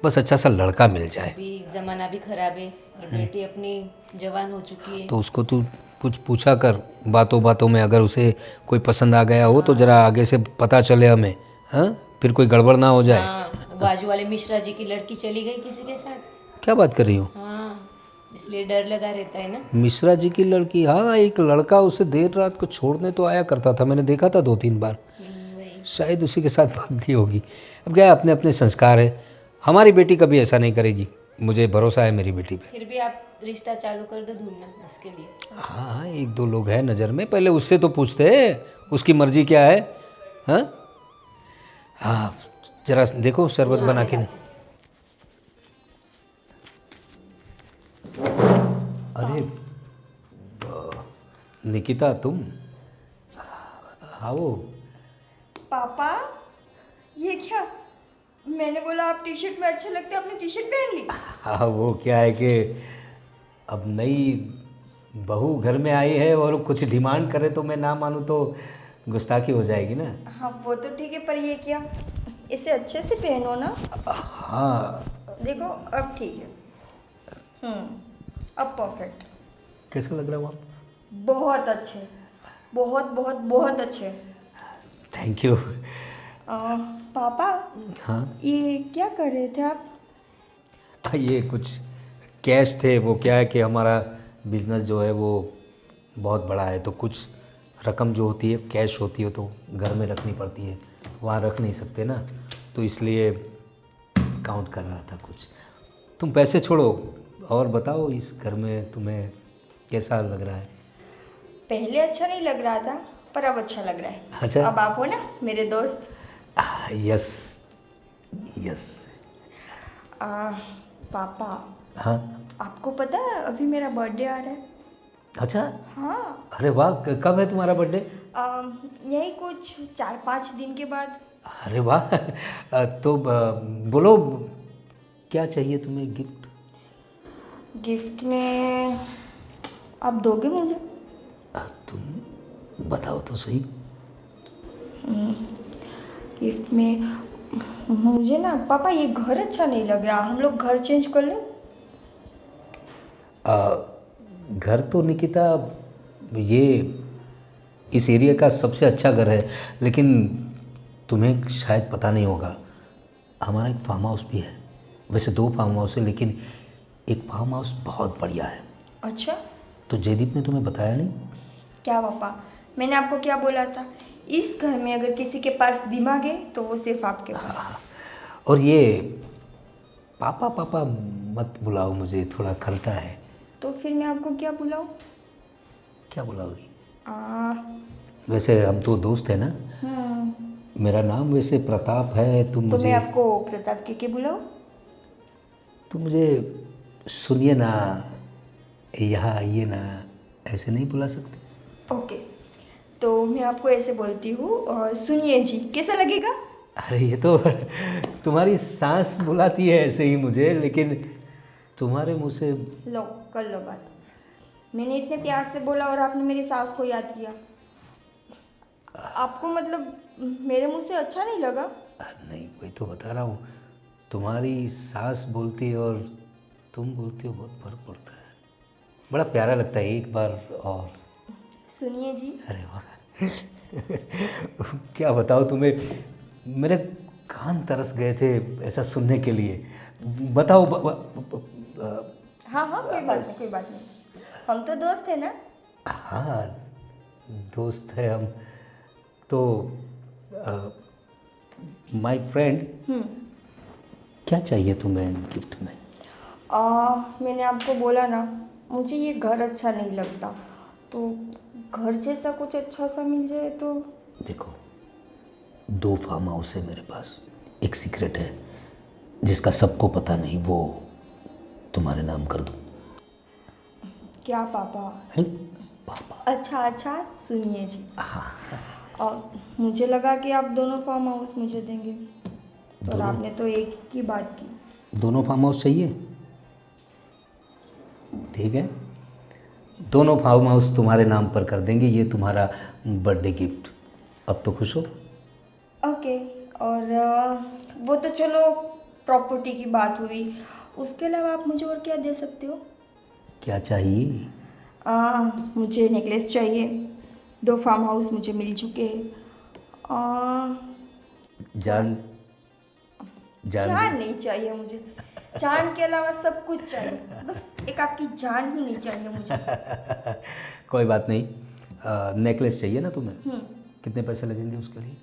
[SPEAKER 1] बस अच्छा सा लड़का मिल जाए।
[SPEAKER 3] अभी ज़माना भी खराब है और बेटी अपनी जवान हो चुकी है।
[SPEAKER 1] तो उसको तू कुछ पूछा कर, बातों बातों में अगर उसे कोई पसंद आ गया हो तो ज़रा आगे से पता चले हमें, हाँ, फिर कोई गड़बड़ ना हो जाए।
[SPEAKER 3] हाँ, बाजू वाले मिश्रा जी की लड़की चली गई किसी के साथ।
[SPEAKER 1] क्या बात कर रही हो?
[SPEAKER 3] हाँ, इसलिए डर लगा रहता है ना।
[SPEAKER 1] मिश्रा जी की लड़की, हाँ एक लड़का उसे देर रात को छोड़ने तो आया करता था, मैंने देखा था 2-3 बार।
[SPEAKER 3] वही।
[SPEAKER 1] शायद उसी के साथ भाग गई होगी। अब क्या है, अपने अपने संस्कार है। हमारी बेटी कभी ऐसा नहीं करेगी, मुझे भरोसा है मेरी बेटी पे।
[SPEAKER 3] फिर भी आप रिश्ता चालू कर दो ढूंढना उसके लिए।
[SPEAKER 1] हाँ हाँ, 1-2 लोग हैं नज़र में, पहले उससे तो पूछते हैं उसकी मर्जी क्या है। हाँ हाँ, जरा देखो शरबत बना के। नहीं, अरे निकिता तुम आओ।
[SPEAKER 5] पापा ये क्या? मैंने बोला आप टी शर्ट में अच्छे लगते, आपने टी शर्ट पहन ली।
[SPEAKER 1] हाँ वो क्या है कि अब नई बहू घर में आई है और कुछ डिमांड करे तो मैं ना मानूँ तो गुस्ताखी हो जाएगी ना।
[SPEAKER 5] हाँ वो तो ठीक है, पर ये क्या? इसे अच्छे से पहनो ना।
[SPEAKER 1] हाँ
[SPEAKER 5] देखो अब ठीक है। अब परफेक्ट।
[SPEAKER 1] कैसा लग रहा हूँ आप?
[SPEAKER 5] बहुत अच्छे, बहुत बहुत बहुत अच्छे।
[SPEAKER 1] Thank you.
[SPEAKER 5] पापा
[SPEAKER 1] हाँ
[SPEAKER 5] ये क्या कर रहे थे आप?
[SPEAKER 1] ये कुछ कैश थे। वो क्या है कि हमारा बिजनेस जो है वो बहुत बड़ा है, तो कुछ रकम जो होती है कैश होती है तो घर में रखनी पड़ती है, वहाँ रख नहीं सकते ना, तो इसलिए काउंट कर रहा था कुछ। तुम पैसे छोड़ो और बताओ इस घर में तुम्हें कैसा लग रहा है?
[SPEAKER 5] पहले अच्छा नहीं लग रहा था, पर अब अच्छा लग रहा है।
[SPEAKER 1] अच्छा।
[SPEAKER 5] अब आप हो ना मेरे दोस्त।
[SPEAKER 1] Yes yes.
[SPEAKER 5] पापा
[SPEAKER 1] हाँ
[SPEAKER 5] आपको पता है अभी मेरा बर्थडे आ रहा है?
[SPEAKER 1] अच्छा।
[SPEAKER 5] हाँ।
[SPEAKER 1] अरे वाह, कब है तुम्हारा बर्थडे?
[SPEAKER 5] यही कुछ 4-5 दिन के बाद।
[SPEAKER 1] अरे वाह। तो बोलो क्या चाहिए तुम्हें गिफ्ट?
[SPEAKER 5] गिफ्ट में आप दोगे मुझे?
[SPEAKER 1] तुम बताओ तो सही।
[SPEAKER 5] गिफ्ट में मुझे ना पापा ये घर अच्छा नहीं लग रहा, हम लोग घर चेंज कर लें?
[SPEAKER 1] घर तो निकिता ये इस एरिया का सबसे अच्छा घर है, लेकिन तुम्हें शायद पता नहीं होगा हमारा एक फार्म हाउस भी है। वैसे 2 फार्म हाउस है, लेकिन एक फार्म हाउस बहुत बढ़िया है।
[SPEAKER 5] अच्छा।
[SPEAKER 1] तो जयदीप ने तुम्हें बताया नहीं?
[SPEAKER 5] क्या पापा, मैंने आपको क्या बोला था? इस घर में अगर किसी के पास दिमाग है तो वो सिर्फ आपके पास।
[SPEAKER 1] और ये पापा पापा मत बुलाओ, मुझे थोड़ा खलता है।
[SPEAKER 5] तो फिर मैं आपको क्या बुलाऊं?
[SPEAKER 1] क्या बुलाओगी?
[SPEAKER 5] आ,
[SPEAKER 1] वैसे हम तो दोस्त हैं ना। मेरा नाम वैसे प्रताप है। तुम
[SPEAKER 5] तो
[SPEAKER 1] मुझे
[SPEAKER 5] मैं आपको प्रताप के बुलाऊं?
[SPEAKER 1] तुम मुझे सुनिए ना, यहाँ आइए ना, ऐसे नहीं बुला सकते?
[SPEAKER 5] ओके, तो मैं आपको ऐसे बोलती हूँ और सुनिए जी, कैसा लगेगा?
[SPEAKER 1] अरे ये तो तुम्हारी सांस बुलाती है ऐसे ही मुझे, लेकिन तुम्हारे मुंह से
[SPEAKER 5] लो कर लो बात। मैंने इतने प्यार से बोला और आपने मेरी सास को याद किया। आपको मतलब मेरे मुंह से अच्छा नहीं लगा?
[SPEAKER 1] नहीं, वही तो बता रहा हूँ, तुम्हारी सास बोलती है और तुम बोलती हो, बहुत फर्क पड़ता है। बड़ा प्यारा लगता है। एक बार और
[SPEAKER 5] सुनिए जी।
[SPEAKER 1] अरे वाह। क्या बताओ तुम्हें, मेरे कान तरस गए थे ऐसा सुनने के लिए। बताओ
[SPEAKER 5] हाँ हाँ, कोई बात नहीं, कोई बात नहीं, हम तो दोस्त हैं ना।
[SPEAKER 1] हाँ दोस्त है हम तो। माय फ्रेंड, क्या चाहिए तुम्हें गिफ्ट में?
[SPEAKER 5] मैंने आपको बोला ना, मुझे ये घर अच्छा नहीं लगता, तो घर जैसा कुछ अच्छा सा मिल जाए तो।
[SPEAKER 1] देखो 2 फार्म हाउस है मेरे पास, एक सीक्रेट है जिसका सबको पता नहीं, वो तुम्हारे नाम कर दूँ।
[SPEAKER 5] क्या पापा?
[SPEAKER 1] है पापा?
[SPEAKER 5] अच्छा अच्छा, सुनिए जी। और मुझे लगा कि आप दोनों फार्म हाउस मुझे देंगे, और आपने तो एक की बात की।
[SPEAKER 1] दोनों फार्म हाउस चाहिए? ठीक है, दोनों फार्म हाउस तुम्हारे नाम पर कर देंगे, ये तुम्हारा बर्थडे गिफ्ट। अब तो खुश हो?
[SPEAKER 5] ओके, और वो तो चलो प्रॉपर्टी की बात हुई, उसके अलावा आप मुझे और क्या दे सकते हो?
[SPEAKER 1] क्या चाहिए?
[SPEAKER 5] मुझे नेकलेस चाहिए, 2 फार्म हाउस मुझे मिल चुके हैं।
[SPEAKER 1] जान
[SPEAKER 5] चार नहीं चाहिए मुझे, जान के अलावा सब कुछ चाहिए, बस एक आपकी जान ही नहीं चाहिए मुझे।
[SPEAKER 1] कोई बात नहीं। नेकलेस चाहिए ना तुम्हें? कितने पैसे लगेंगे उसके लिए?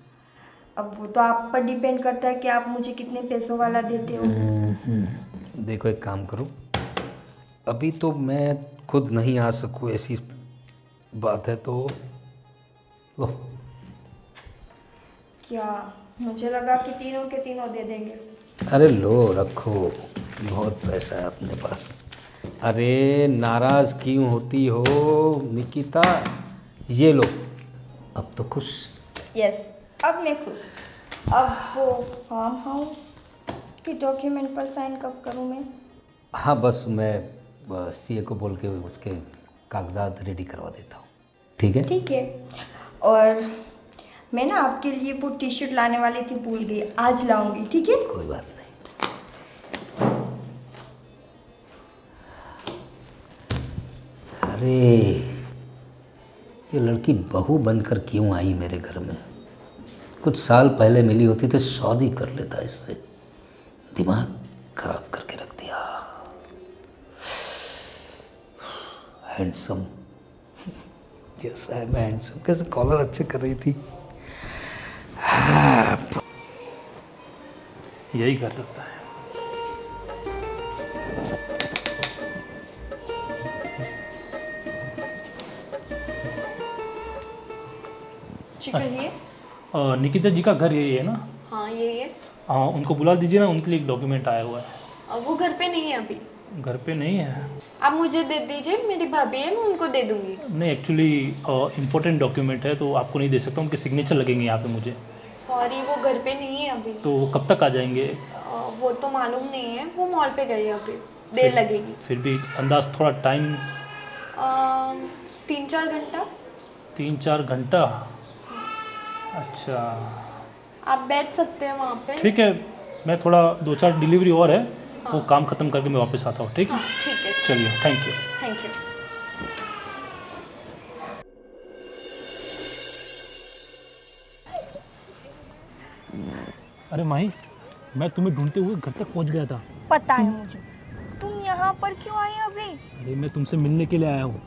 [SPEAKER 5] अब वो तो आप पर डिपेंड करता है कि आप मुझे कितने पैसों वाला देते हो।
[SPEAKER 1] देखो एक काम करो, अभी तो मैं खुद नहीं आ सकूँ ऐसी बात है तो लो।
[SPEAKER 5] क्या? मुझे लगा कि तीनों के तीनों दे देंगे।
[SPEAKER 1] अरे लो रखो, बहुत पैसा है अपने पास। अरे नाराज़ क्यों होती हो निकिता, ये लो, अब तो खुश?
[SPEAKER 5] यस, अब मैं खुश। अब वो फार्म हाउस के डॉक्यूमेंट पर साइन कब करूँ मैं?
[SPEAKER 1] हाँ बस मैं सीए को बोल के उसके कागजात रेडी करवा देता हूँ, ठीक है?
[SPEAKER 5] ठीक है। और मैं ना आपके लिए वो टी शर्ट लाने वाली थी, भूल गई, आज लाऊंगी, ठीक है?
[SPEAKER 1] कोई बात नहीं। अरे ये लड़की बहू बनकर क्यों आई मेरे घर में? कुछ साल पहले मिली होती तो शादी कर लेता इससे। दिमाग खराब करके रख दिया। हैंडसम जैसा है मैं हैंडसम, कैसे कॉलर अच्छे कर रही थी।
[SPEAKER 6] यही कर सकता है।
[SPEAKER 2] जी कहिए।
[SPEAKER 6] निकिता जी का घर यही है ना?
[SPEAKER 2] हाँ यही है।
[SPEAKER 6] हाँ, उनको बुला दीजिए ना, उनके लिए एक डॉक्यूमेंट आया हुआ है।
[SPEAKER 2] वो घर पे नहीं है अभी।
[SPEAKER 6] घर पे नहीं है?
[SPEAKER 2] आप मुझे दे दीजिए, मेरी भाभी है, मैं उनको दे दूंगी।
[SPEAKER 6] नहीं, एक्चुअली इम्पोर्टेंट डॉक्यूमेंट है तो आपको नहीं दे सकता, उनके सिग्नेचर लगेंगे यहाँ पे मुझे।
[SPEAKER 2] सॉरी, वो घर पे नहीं है अभी।
[SPEAKER 6] तो कब तक आ जाएंगे?
[SPEAKER 2] वो तो मालूम नहीं है, वो मॉल पे गए हैं अभी, देर लगेगी।
[SPEAKER 6] फिर भी अंदाज थोड़ा टाइम?
[SPEAKER 2] 3-4 घंटा।
[SPEAKER 6] 3-4 घंटा? अच्छा
[SPEAKER 2] आप बैठ सकते हैं वहाँ पे।
[SPEAKER 6] ठीक है, मैं थोड़ा 2-4 डिलीवरी और है, वो काम ख़त्म करके मैं वापस आता हूँ, ठीक है?
[SPEAKER 2] हाँ ठीक है।
[SPEAKER 6] चलिए, थैंक यू।
[SPEAKER 2] Thank you.
[SPEAKER 6] अरे माही, मैं तुम्हें ढूंढते हुए घर तक पहुँच गया था।
[SPEAKER 5] पता है मुझे। तुम यहाँ पर क्यों आए अभी?
[SPEAKER 6] अरे मैं तुमसे मिलने के लिए आया हूँ।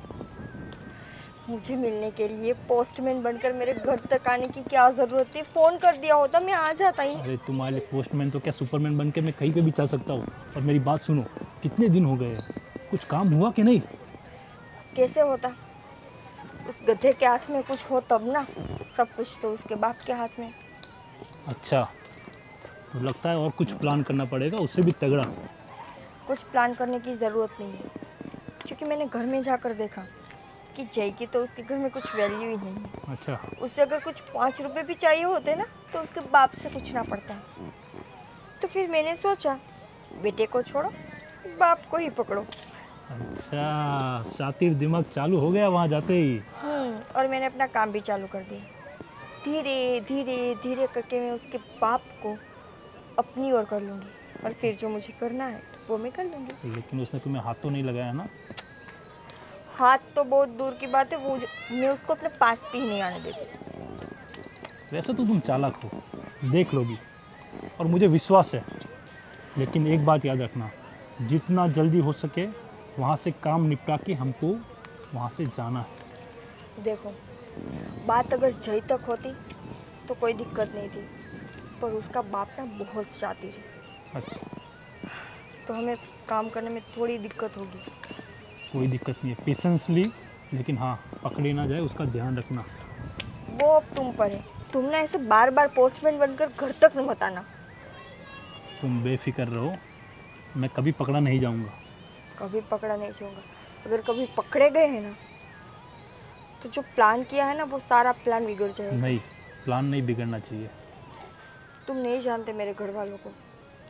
[SPEAKER 5] मुझे मिलने के लिए पोस्टमैन बनकर मेरे घर तक आने की क्या ज़रूरत थी? फ़ोन कर दिया होता, मैं आ जाता ही।
[SPEAKER 6] अरे तुम्हारे लिए पोस्टमैन तो क्या, सुपरमैन बन के मैं कहीं पे भी चल सकता हूँ। और मेरी बात सुनो, कितने दिन हो गए, कुछ काम हुआ कि नहीं?
[SPEAKER 5] कैसे होता? उस गधे के हाथ में कुछ हो तब ना, सब कुछ तो उसके बाप के हाथ में।
[SPEAKER 6] अच्छा, तो लगता है और कुछ प्लान करना पड़ेगा, उससे भी तगड़ा।
[SPEAKER 5] कुछ प्लान करने की ज़रूरत नहीं है, क्योंकि मैंने घर में जाकर देखा कि जय की तो उसके घर में कुछ वैल्यू ही नहीं है।
[SPEAKER 6] अच्छा,
[SPEAKER 5] उससे अगर कुछ 5 रुपए भी चाहिए होते ना, तो उसके बाप से पूछना पड़ता है। तो फिर मैंने सोचा, बेटे को छोड़ो, बाप को ही पकड़ो।
[SPEAKER 6] अच्छा, शातिर दिमाग चालू हो गया वहाँ जाते ही।
[SPEAKER 5] और मैंने अपना काम भी चालू कर दिया। धीरे धीरे धीरे करके मैं उसके बाप को अपनी ओर कर लूँगी, और फिर जो मुझे करना है वो मैं कर लूँगी।
[SPEAKER 6] लेकिन उसने तुम्हें हाथ तो नहीं लगाया ना?
[SPEAKER 5] हाथ तो बहुत दूर की बात है, मैं उसको अपने पास भी नहीं आने देती।
[SPEAKER 6] वैसे तो तुम चालाक हो, देख लोगी, और मुझे विश्वास है। लेकिन एक बात याद रखना, जितना जल्दी हो सके वहाँ से काम निपटा के हमको वहाँ से जाना है।
[SPEAKER 5] देखो, बात अगर जय तक होती तो कोई दिक्कत नहीं थी, पर उसका बाप ना बहुत शातिर है।
[SPEAKER 6] अच्छा,
[SPEAKER 5] तो हमें काम करने में थोड़ी दिक्कत होगी।
[SPEAKER 6] कोई दिक्कत नहीं है, पेशेंसली, लेकिन हाँ, पकड़ी ना जाए उसका ध्यान रखना।
[SPEAKER 5] वो अब तुम पर है। तुम ना ऐसे बार बार पोस्टमैन बनकर घर तक मत आना।
[SPEAKER 6] तुम बेफिक्र रहो, मैं कभी पकड़ा नहीं जाऊँगा।
[SPEAKER 5] कभी पकड़ा नहीं जाऊंगा। अगर कभी पकड़े गए हैं ना, तो जो प्लान किया है ना, वो सारा प्लान बिगड़ जाएगा।
[SPEAKER 6] नहीं, प्लान नहीं बिगड़ना चाहिए।
[SPEAKER 5] तुम नहीं जानते मेरे घर वालों को।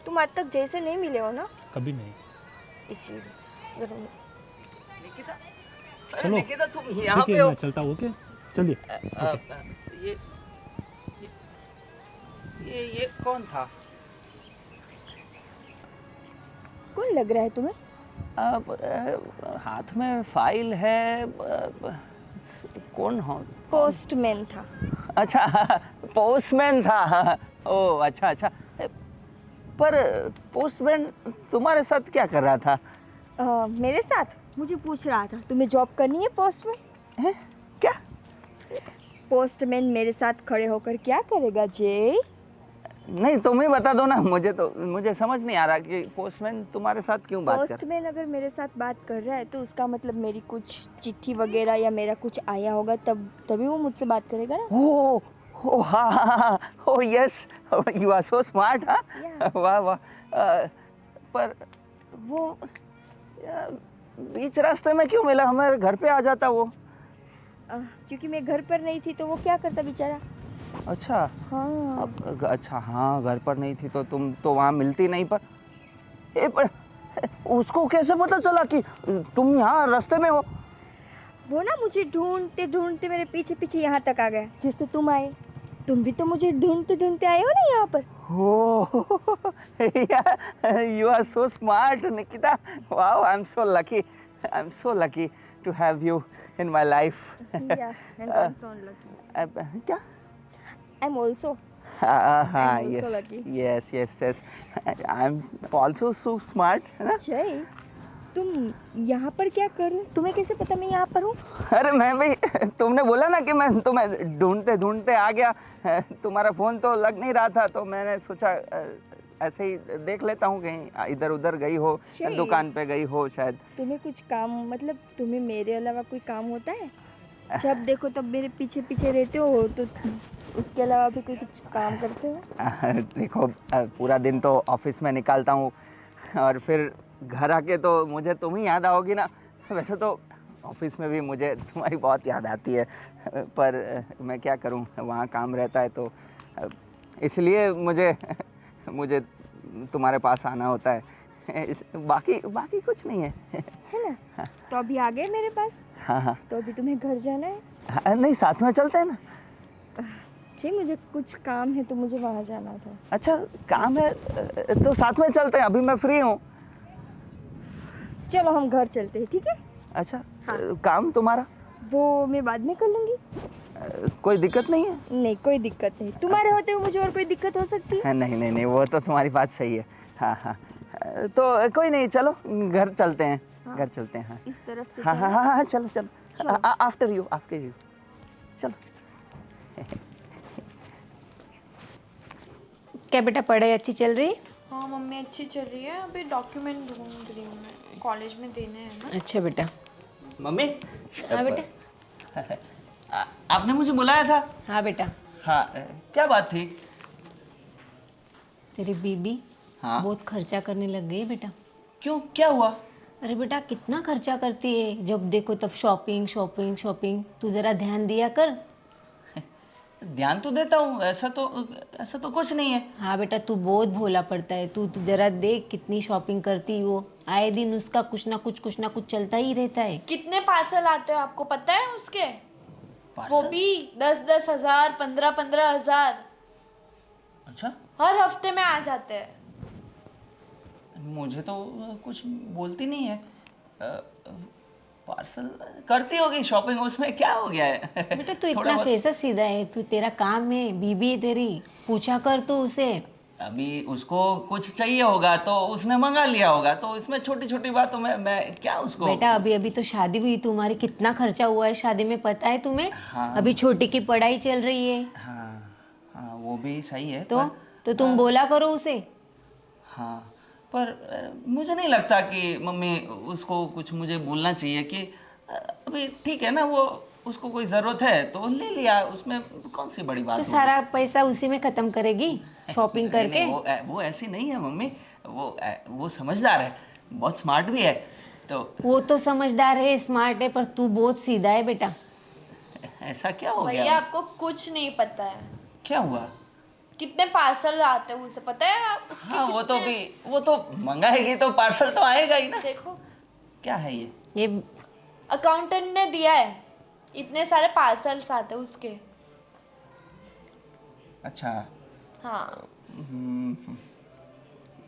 [SPEAKER 5] तुम आज तक जैसे नहीं मिले हो ना,
[SPEAKER 6] कभी नहीं।
[SPEAKER 5] इसीलिए अगर
[SPEAKER 4] निकिता,
[SPEAKER 6] चलो,
[SPEAKER 4] निकिता तुम यहाँ
[SPEAKER 6] ठीक
[SPEAKER 4] पे
[SPEAKER 6] है,
[SPEAKER 4] हो?
[SPEAKER 6] मैं चलता हूँ। ओके, चलिए।
[SPEAKER 4] ये ये कौन था?
[SPEAKER 5] कौन लग रहा है तुम्हें?
[SPEAKER 4] हाथ में फाइल है, कौन हो?
[SPEAKER 5] पोस्टमैन था।
[SPEAKER 4] अच्छा, पोस्टमैन था। ओ अच्छा अच्छा, पर पोस्टमैन तुम्हारे साथ क्या कर रहा था?
[SPEAKER 5] मेरे साथ मुझे पूछ रहा था तुम्हें जॉब करनी है पोस्टमैन?
[SPEAKER 4] हैं? क्या?
[SPEAKER 5] पोस्टमैन मेरे साथ खड़े होकर क्या करेगा जय?
[SPEAKER 4] नहीं, तुम ही बता दो ना, मुझे समझ नहीं आ रहा कि पोस्टमैन तुम्हारे साथ क्यों बात कर।
[SPEAKER 5] पोस्टमैन अगर मेरे साथ बात कर रहा है तो उसका मतलब मेरी कुछ चिट्ठी वगैरह या मेरा कुछ आया होगा, तभी वो मुझसे बात करेगा ना।
[SPEAKER 4] ओ हाँ, oh yes, you are so smart. हाँ,
[SPEAKER 5] Yeah.
[SPEAKER 4] वाह वाह। पर वो बीच रास्ते में क्यों मिला? हमारे घर पे आ जाता वो।
[SPEAKER 5] क्योंकि मैं घर पर नहीं थी तो वो क्या करता बेचारा।
[SPEAKER 4] अच्छा।
[SPEAKER 5] हाँ।
[SPEAKER 4] अच्छा हाँ, घर पर नहीं थी तो तुम तो वहाँ मिलती नहीं। पर उसको कैसे पता चला कि तुम यहाँ रास्ते में हो?
[SPEAKER 5] वो ना मुझे ढूंढते ढूंढते मेरे पीछे पीछे यहाँ तक आ गया जिससे तुम आए। तुम भी तो मुझे ढूंढते ढूंढते आए हो ना यहाँ पर।
[SPEAKER 4] Oh, you are so smart, Nikita. Wow, I'm so lucky. I'm so lucky to have you in my life.
[SPEAKER 5] Yeah, and I'm so lucky.
[SPEAKER 4] क्या?
[SPEAKER 5] I'm also.
[SPEAKER 4] हाँ,
[SPEAKER 5] I'm
[SPEAKER 4] yes,
[SPEAKER 5] also lucky.
[SPEAKER 4] yes. I'm also so smart, है ना?
[SPEAKER 5] जय, तुम यहाँ पर क्या कर रहे हो? तुम्हें कैसे पता मैं यहाँ पर हूँ?
[SPEAKER 4] अरे मैं भी, तुमने बोला ना कि मैं तुम्हें ढूंढते ढूंढते आ गया। तुम्हारा फ़ोन तो लग नहीं रहा था तो मैंने सोचा ऐसे ही देख लेता हूँ, कहीं इधर उधर गई हो,
[SPEAKER 5] जी।
[SPEAKER 4] दुकान पे गई हो शायद।
[SPEAKER 5] तुम्हें कुछ काम, मतलब तुम्हें मेरे अलावा कोई काम होता है? जब देखो तब मेरे पीछे पीछे रहते हो, तो उसके अलावा भी कोई कुछ काम करते हो?
[SPEAKER 4] देखो, पूरा दिन तो ऑफिस में निकालता हूँ और फिर घर आके तो मुझे तुम ही याद आओगी ना। वैसे तो ऑफिस में भी मुझे तुम्हारी बहुत याद आती है, पर मैं क्या करूँ, वहाँ काम रहता है तो इसलिए मुझे तुम्हारे पास आना होता है। बाकी कुछ नहीं है।
[SPEAKER 5] है ना? तो अभी आ गए मेरे पास।
[SPEAKER 4] हाँ।
[SPEAKER 5] तो अभी तुम्हें घर जाना है?
[SPEAKER 4] नहीं, साथ में चलते हैं ना।
[SPEAKER 5] जी, मुझे कुछ काम है तो मुझे वहाँ जाना था।
[SPEAKER 4] अच्छा, काम है तो साथ में चलते हैं, अभी मैं फ्री हूँ।
[SPEAKER 5] चलो हम घर चलते हैं, ठीक है?
[SPEAKER 4] अच्छा।
[SPEAKER 5] हाँ।
[SPEAKER 4] काम तुम्हारा
[SPEAKER 5] वो मैं बाद में कर लूँगी।
[SPEAKER 4] कोई दिक्कत नहीं है?
[SPEAKER 5] नहीं, कोई दिक्कत नहीं। तुम्हारे होते हुए मुझे और कोई दिक्कत हो सकती है?
[SPEAKER 4] नहीं, वो तो तुम्हारी बात सही है। हाँ, तो कोई नहीं, चलो घर चलते हैं।
[SPEAKER 5] हाँ।
[SPEAKER 4] घर चलते हैं। हाँ
[SPEAKER 5] इस तरफ से
[SPEAKER 4] हाँ, चलो। आफ्टर यू चलो।
[SPEAKER 3] क्या बेटा, पढ़ाई अच्छी चल रही?
[SPEAKER 2] हाँ मम्मी, अच्छी चल रही है। अभी डॉक्यूमेंट ढूंढ रही हूँ मैं, कॉलेज में देने हैं ना।
[SPEAKER 3] अच्छा बेटा।
[SPEAKER 4] मम्मी।
[SPEAKER 3] हाँ बेटा।
[SPEAKER 4] आपने मुझे बुलाया था?
[SPEAKER 3] हाँ बेटा।
[SPEAKER 4] हाँ, क्या बात थी?
[SPEAKER 3] तेरी बीबी
[SPEAKER 4] हाँ।
[SPEAKER 3] बहुत खर्चा करने लग गई बेटा।
[SPEAKER 4] क्यों, क्या हुआ?
[SPEAKER 3] अरे बेटा, कितना खर्चा करती है, जब देखो तब शॉपिंग। तू जरा ध्यान दिया कर।
[SPEAKER 4] ध्यान तो देता हूँ, ऐसा तो कुछ नहीं है।
[SPEAKER 3] हाँ बेटा, तू बहुत भोला पड़ता है। तू जरा देख कितनी शॉपिंग करती है वो। आए दिन उसका कुछ ना कुछ चलता ही रहता है।
[SPEAKER 2] कितने पार्सल आते हैं आपको पता है उसके? वो
[SPEAKER 4] पार्सल?
[SPEAKER 2] भी 10-10 हजार, 15-15 हजार
[SPEAKER 4] अच्छा,
[SPEAKER 2] हर हफ्ते में आ जाते हैं।
[SPEAKER 4] मुझे तो कुछ बोलती नहीं है। पार्सल करती होगी शॉपिंग, उसमें क्या हो गया है?
[SPEAKER 3] बेटा तू
[SPEAKER 4] थोड़ा
[SPEAKER 3] इतना
[SPEAKER 4] बहुत-
[SPEAKER 3] कैसा सीधा है? तू, तेरा काम है, बीबी है तेरी, पूछा कर तू उसे।
[SPEAKER 4] अभी उसको कुछ चाहिए होगा तो उसने मंगा लिया होगा, तो इसमें छोटी छोटी बातों में मैं क्या उसको।
[SPEAKER 3] बेटा अभी तो शादी हुई तुम्हारी, कितना खर्चा हुआ है शादी में पता है तुम्हें?
[SPEAKER 4] हाँ।
[SPEAKER 3] अभी छोटी की पढ़ाई चल रही है।
[SPEAKER 4] हाँ, वो भी सही है।
[SPEAKER 3] तो तुम बोला करो उसे।
[SPEAKER 4] हाँ, पर मुझे नहीं लगता कि मम्मी उसको कुछ मुझे बोलना चाहिए कि अभी ठीक है ना, वो उसको कोई ज़रूरत है तो ले लिया, उसमें कौन सी बड़ी बात
[SPEAKER 3] तो
[SPEAKER 4] होगी।
[SPEAKER 3] सारा पैसा उसी में खत्म करेगी शॉपिंग
[SPEAKER 4] नहीं,
[SPEAKER 3] करके।
[SPEAKER 4] नहीं, वो ऐसी नहीं है मम्मी। वो समझदार है, बहुत स्मार्ट भी है। तो
[SPEAKER 3] वो तो समझदार है, स्मार्ट है, पर तू बहुत सीधा है बेटा।
[SPEAKER 4] ऐसा क्या हो
[SPEAKER 2] भैया
[SPEAKER 4] गया?
[SPEAKER 2] आपको कुछ नहीं पता है।
[SPEAKER 4] क्या हुआ?
[SPEAKER 2] कितने पार्सल आते हैं उसे पता है? आप उसके
[SPEAKER 4] हाँ,
[SPEAKER 2] कितने-
[SPEAKER 4] वो तो मंगाएगी तो पार्सल तो आएगा ही ना।
[SPEAKER 2] देखो,
[SPEAKER 4] क्या है ये?
[SPEAKER 3] ये
[SPEAKER 2] अकाउंटेंट ने दिया है, इतने सारे पार्सल्स आते हैं उसके।
[SPEAKER 4] अच्छा।
[SPEAKER 2] हाँ,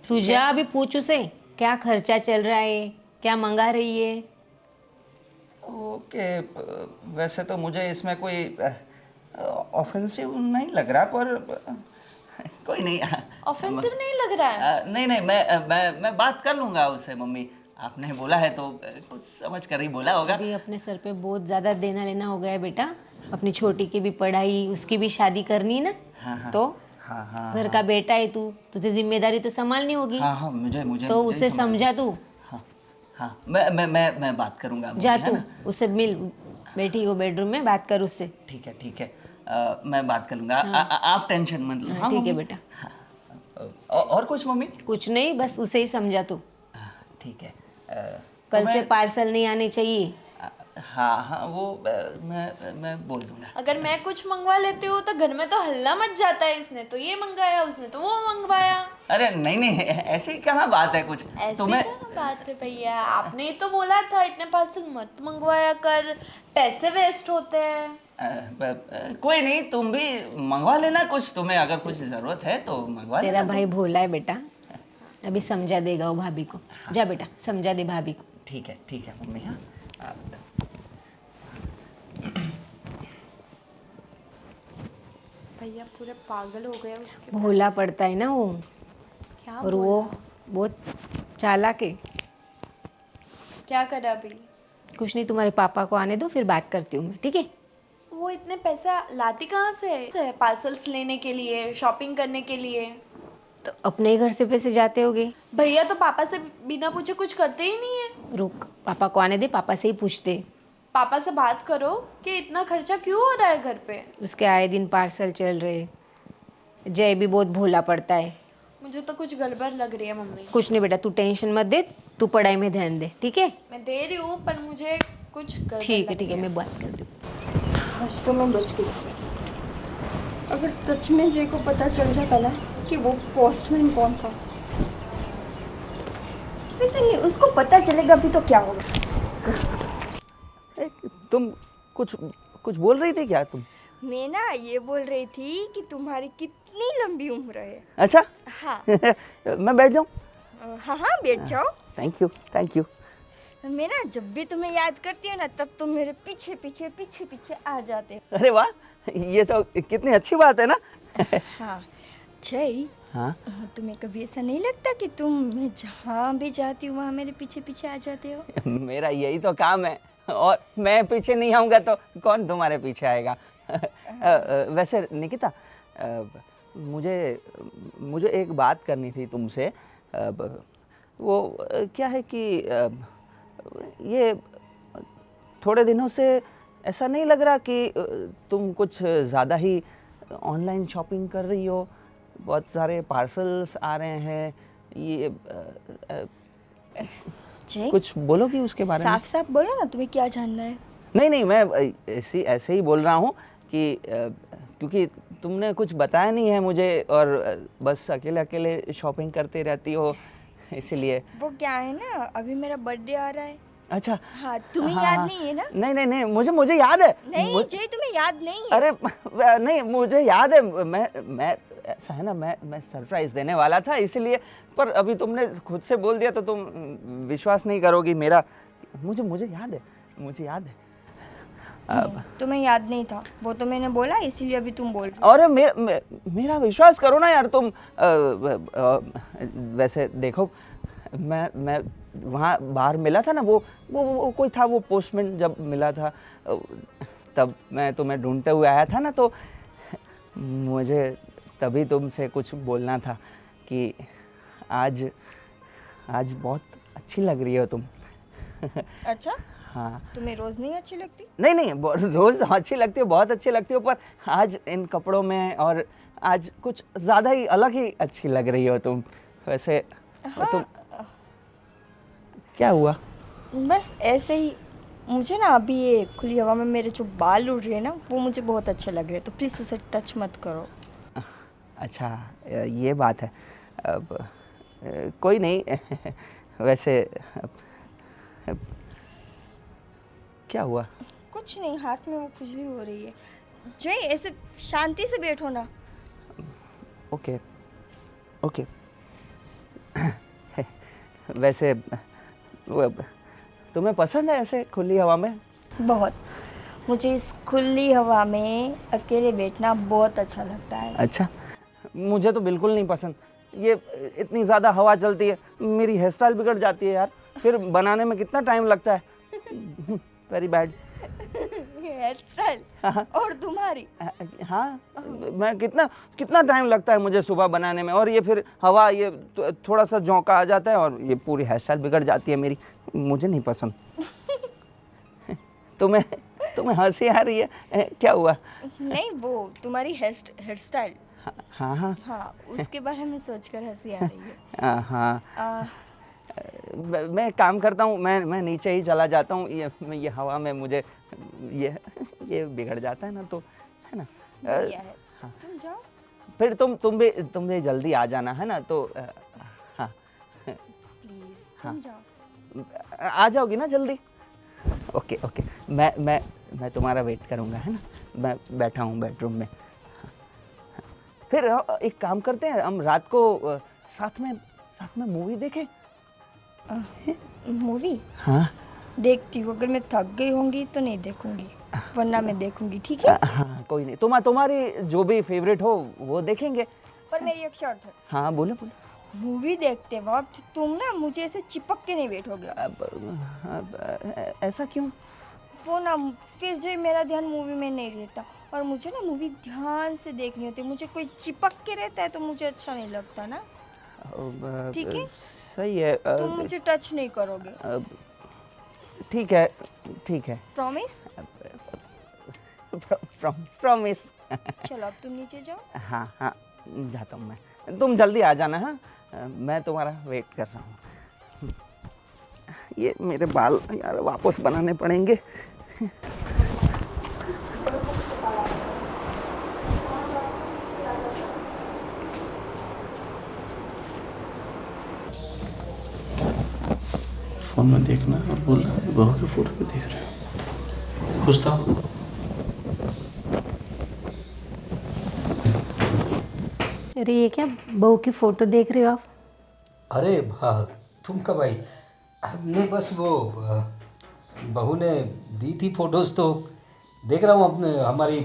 [SPEAKER 3] तू जा अभी पूछ उसे क्या खर्चा चल रहा है, क्या मंगा रही है।
[SPEAKER 4] ओके, वैसे तो मुझे इसमें कोई ऑफेंसिव नहीं लग रहा, पर कोई नहीं,
[SPEAKER 2] ऑफेंसिव नहीं लग रहा है?
[SPEAKER 4] नहीं नहीं, मैं बात कर लूँगा उससे मम्मी। आपने बोला है तो कुछ समझ कर ही बोला होगा।
[SPEAKER 3] अभी अपने सर पे बहुत ज़्यादा देना लेना हो गया है बेटा। अपनी छोटी की भी पढ़ाई, उसकी भी शादी करनी है ना।
[SPEAKER 4] हाँ,
[SPEAKER 3] तो
[SPEAKER 4] हाँ हाँ
[SPEAKER 3] घर का बेटा है तू, तुझे जिम्मेदारी तो संभालनी होगी।
[SPEAKER 4] हाँ हाँ, मुझे मुझे
[SPEAKER 3] तो
[SPEAKER 4] मुझे
[SPEAKER 3] उसे
[SPEAKER 4] ही समझ-
[SPEAKER 3] समझा तू।
[SPEAKER 4] हाँ हाँ, मैं बात करूँगा मम्मी,
[SPEAKER 3] जा
[SPEAKER 4] है
[SPEAKER 3] तू
[SPEAKER 4] ना?
[SPEAKER 3] उससे मिल, बैठी हो बेडरूम में, बात कर उससे।
[SPEAKER 4] ठीक है ठीक है, मैं बात कर लूँगा। आप टेंशन मत लो। हाँ
[SPEAKER 3] ठीक है
[SPEAKER 4] मम्मी?
[SPEAKER 3] बेटा।
[SPEAKER 4] और कुछ मम्मी?
[SPEAKER 3] कुछ नहीं, बस उसे ही समझा तू।
[SPEAKER 4] ठीक है।
[SPEAKER 3] कल से पार्सल नहीं आने चाहिए।
[SPEAKER 4] हाँ हाँ, वो मैं बोल दूंगा।
[SPEAKER 2] अगर मैं कुछ मंगवा लेती हूँ तो घर में तो हल्ला मच जाता है, इसने तो ये मंगाया, उसने तो वो मंगवाया।
[SPEAKER 4] अरे नहीं नहीं, ऐसी कहाँ बात है कुछ।
[SPEAKER 2] ऐसी क्या बात है भैया, आपने ही तो बोला था इतने पार्सल मत मंगवाया कर, पैसे वेस्ट होते हैं।
[SPEAKER 4] कोई नहीं, तुम भी मंगवा लेना कुछ, तुम्हें अगर कुछ जरूरत है तो मंगवा लेना।
[SPEAKER 3] तेरा भाई भोला है बेटा, अभी समझा देगा वो भाभी को। जा बेटा, समझा दे भाभी को।
[SPEAKER 4] ठीक है मम्मी। हाँ
[SPEAKER 2] भैया पूरे पागल हो गए उसके।
[SPEAKER 3] भोला पड़ता है ना वो,
[SPEAKER 2] क्या
[SPEAKER 3] और वो बहुत चालाक है।
[SPEAKER 2] क्या करा अभी?
[SPEAKER 3] कुछ नहीं, तुम्हारे पापा को आने दो, फिर बात करती हूँ मैं, ठीक है?
[SPEAKER 2] वो इतने पैसा लाती कहाँ से है? पार्सल्स लेने के लिए, शॉपिंग करने के लिए?
[SPEAKER 3] तो अपने ही घर से पैसे जाते होगे।
[SPEAKER 2] भैया तो पापा से बिना पूछे कुछ करते ही नहीं है।
[SPEAKER 3] रुक, पापा को आने दे, पापा से ही पूछते।
[SPEAKER 2] पापा से बात करो कि इतना खर्चा क्यों हो रहा है घर पे।
[SPEAKER 3] उसके आए दिन पार्सल चल रहे। जय भी बहुत भोला पड़ता है।
[SPEAKER 2] मुझे तो कुछ गड़बड़ लग रही है मम्मी।
[SPEAKER 3] कुछ नहीं बेटा, तू टेंशन मत दे, तू पढ़ाई में ध्यान दे, ठीक है?
[SPEAKER 2] मैं दे रही हूँ पर मुझे कुछ गड़बड़
[SPEAKER 3] ठीक है, मैं बात करती हूँ।
[SPEAKER 5] आज तो मैं बच गई। अगर सच में जय को पता चल जाता ना कि वो पोस्टमैन कौन था, वैसे नहीं, उसको पता चलेगा भी तो क्या होगा।
[SPEAKER 4] तुम कुछ बोल रही थी क्या तुम?
[SPEAKER 5] मैं ना ये बोल रही थी कि तुम्हारी कितनी लंबी उम्र है।
[SPEAKER 4] अच्छा।
[SPEAKER 5] हाँ
[SPEAKER 4] मैं बैठ जाऊँ?
[SPEAKER 5] हाँ हाँ, बैठ जाओ।
[SPEAKER 4] Thank you.
[SPEAKER 5] मैं ना जब भी तुम्हें याद करती हूँ ना, तब तुम मेरे पीछे पीछे पीछे पीछे आ जाते हो।
[SPEAKER 4] अरे वाह, ये तो कितनी अच्छी बात है ना।
[SPEAKER 5] हाँ जय,
[SPEAKER 4] हाँ
[SPEAKER 5] तुम्हें कभी ऐसा नहीं लगता कि तुम, मैं जहाँ भी जाती हूँ वहाँ मेरे पीछे पीछे आ जाते हो?
[SPEAKER 4] मेरा यही तो काम है, और मैं पीछे नहीं आऊँगा तो कौन तुम्हारे पीछे आएगा। वैसे निकिता, मुझे एक बात करनी थी तुमसे। वो क्या है कि ये थोड़े दिनों से ऐसा नहीं लग रहा कि तुम कुछ ज़्यादा ही ऑनलाइन शॉपिंग कर रही हो? बहुत सारे पार्सल्स आ रहे हैं, ये
[SPEAKER 5] जय,
[SPEAKER 4] कुछ बोलोगी उसके बारे में?
[SPEAKER 5] साफ साफ बोलो ना, तुम्हें क्या जानना है?
[SPEAKER 4] नहीं, मैं ऐसे ही बोल रहा हूँ कि क्योंकि तुमने कुछ बताया नहीं है मुझे, और बस अकेले शॉपिंग करते रहती हो, इसीलिए।
[SPEAKER 5] वो क्या है ना, अभी मेरा बर्थडे आ रहा है।
[SPEAKER 4] अच्छा।
[SPEAKER 5] हाँ, तुम्हें
[SPEAKER 4] हाँ,
[SPEAKER 5] याद
[SPEAKER 4] हाँ।
[SPEAKER 5] नहीं है ना?
[SPEAKER 4] नहीं, मुझे याद है।
[SPEAKER 5] नहीं जय, तुम्हें याद नहीं है।
[SPEAKER 4] अरे नहीं, मुझे याद है। मैं ऐसा है ना, मैं सरप्राइज देने वाला था, इसीलिए। पर अभी तुमने खुद से बोल दिया तो तुम विश्वास नहीं करोगी मेरा। मुझे याद है, मुझे याद है।
[SPEAKER 5] तुम्हें याद नहीं था, वो तो मैंने बोला, इसीलिए अभी तुम बोल रहे हो।
[SPEAKER 4] और मेरा विश्वास करो ना यार तुम। वैसे देखो, मैं वहाँ बाहर मिला था ना, वो कोई था, वो पोस्टमैन जब मिला था, तब मैं तुम्हें ढूंढते हुए आया था ना, तो मुझे तभी तुमसे कुछ बोलना था कि आज बहुत अच्छी लग रही हो तुम।
[SPEAKER 5] अच्छा,
[SPEAKER 4] हाँ।
[SPEAKER 5] तुम्हें रोज नहीं अच्छी लगती?
[SPEAKER 4] नहीं, रोज अच्छी लगती हो, बहुत अच्छी लगती हो, पर आज इन कपड़ों में और आज कुछ ज़्यादा ही अलग ही अच्छी लग रही हो तुम। वैसे
[SPEAKER 5] हाँ।
[SPEAKER 4] तुम क्या हुआ?
[SPEAKER 5] बस ऐसे ही, मुझे ना अभी ये खुली हवा में मेरे जो बाल उड़ रहे हैं ना, वो मुझे बहुत अच्छे लग रहे हैं, तो प्लीज़ उसे टच मत करो।
[SPEAKER 4] अच्छा, ये बात है। अब कोई नहीं। वैसे क्या हुआ?
[SPEAKER 5] कुछ नहीं, हाथ में वो खुजली हो रही है। जय, ऐसे शांति से बैठो ना।
[SPEAKER 4] ओके। वैसे तुम्हें पसंद है ऐसे खुली हवा में?
[SPEAKER 5] बहुत, मुझे इस खुली हवा में अकेले बैठना बहुत अच्छा लगता है।
[SPEAKER 4] अच्छा, मुझे तो बिल्कुल नहीं पसंद। ये इतनी ज़्यादा हवा चलती है, मेरी हेयर स्टाइल बिगड़ जाती है यार, फिर बनाने में कितना टाइम लगता है। Very bad.
[SPEAKER 5] हेयर स्टाइल और तुम्हारी।
[SPEAKER 4] हाँ, मैं कितना टाइम लगता है मुझे सुबह बनाने में, और ये फिर हवा, ये थोड़ा सा झोंका आ जाता है और ये पूरी हेयर स्टाइल बिगड़ जाती है मेरी। मुझे नहीं पसंद। तुम्हें हंसी आ रही है, क्या हुआ?
[SPEAKER 5] नहीं, वो तुम्हारी हेयर स्टाइल।
[SPEAKER 4] हाँ हाँ
[SPEAKER 5] हाँ, उसके बारे में सोचकर हंसी आ रही है।
[SPEAKER 4] हाँ।
[SPEAKER 5] आ,
[SPEAKER 4] मैं काम करता हूँ, मैं नीचे ही चला जाता हूँ, ये हवा में मुझे ये बिगड़ जाता है ना, तो है ना।
[SPEAKER 5] बढ़िया है, तुम जाओ।
[SPEAKER 4] फिर तुम भी जल्दी आ जाना, है ना, तो हाँ
[SPEAKER 5] प्लीज
[SPEAKER 4] हाँ।
[SPEAKER 5] तुम जाओ।
[SPEAKER 4] आ जाओगी ना जल्दी? ओके ओके, मैं तुम्हारा वेट करूँगा, है ना। मैं बैठा हूँ बेडरूम में। फिर एक काम करते हैं, हम रात को साथ में मूवी देखें।
[SPEAKER 5] मूवी
[SPEAKER 4] हाँ
[SPEAKER 5] देखती हूँ, अगर मैं थक गई होंगी तो नहीं देखूंगी, वरना मैं देखूंगी, ठीक है।
[SPEAKER 4] हाँ कोई नहीं, तुम्हारी जो भी फेवरेट हो वो देखेंगे।
[SPEAKER 5] पर मेरी एक शर्त है,
[SPEAKER 4] हाँ बोलो।
[SPEAKER 5] मूवी देखते वक्त तुम ना मुझे ऐसे चिपक के नहीं बैठोगे।
[SPEAKER 4] अब ऐसा क्यों?
[SPEAKER 5] वो ना फिर जो मेरा ध्यान मूवी में नहीं रहता, और मुझे ना मूवी ध्यान से देखनी होती है, मुझे कोई चिपक के रहता है तो मुझे अच्छा नहीं लगता ना। ठीक है,
[SPEAKER 4] सही है।
[SPEAKER 5] तुम मुझे टच नहीं करोगे।
[SPEAKER 4] ठीक है।
[SPEAKER 5] प्रॉमिस?
[SPEAKER 4] प्रॉमिस।
[SPEAKER 5] चलो अब तुम नीचे जाओ।
[SPEAKER 4] हाँ जाता हूँ मैं, तुम जल्दी आ जाना। हाँ, मैं तुम्हारा वेट कर रहा हूँ। ये मेरे बाल यार वापस बनाने पड़ेंगे।
[SPEAKER 7] फोन में देखना और बोलना बहू की फोटो पे देख रहे हो। खुश था?
[SPEAKER 3] अरे ये क्या बहू की फोटो देख रहे हो आप?
[SPEAKER 1] अरे हाँ, तुम कब आई? नहीं बस वो बहू ने दी थी फोटोज़, तो देख रहा हूँ अपने हमारी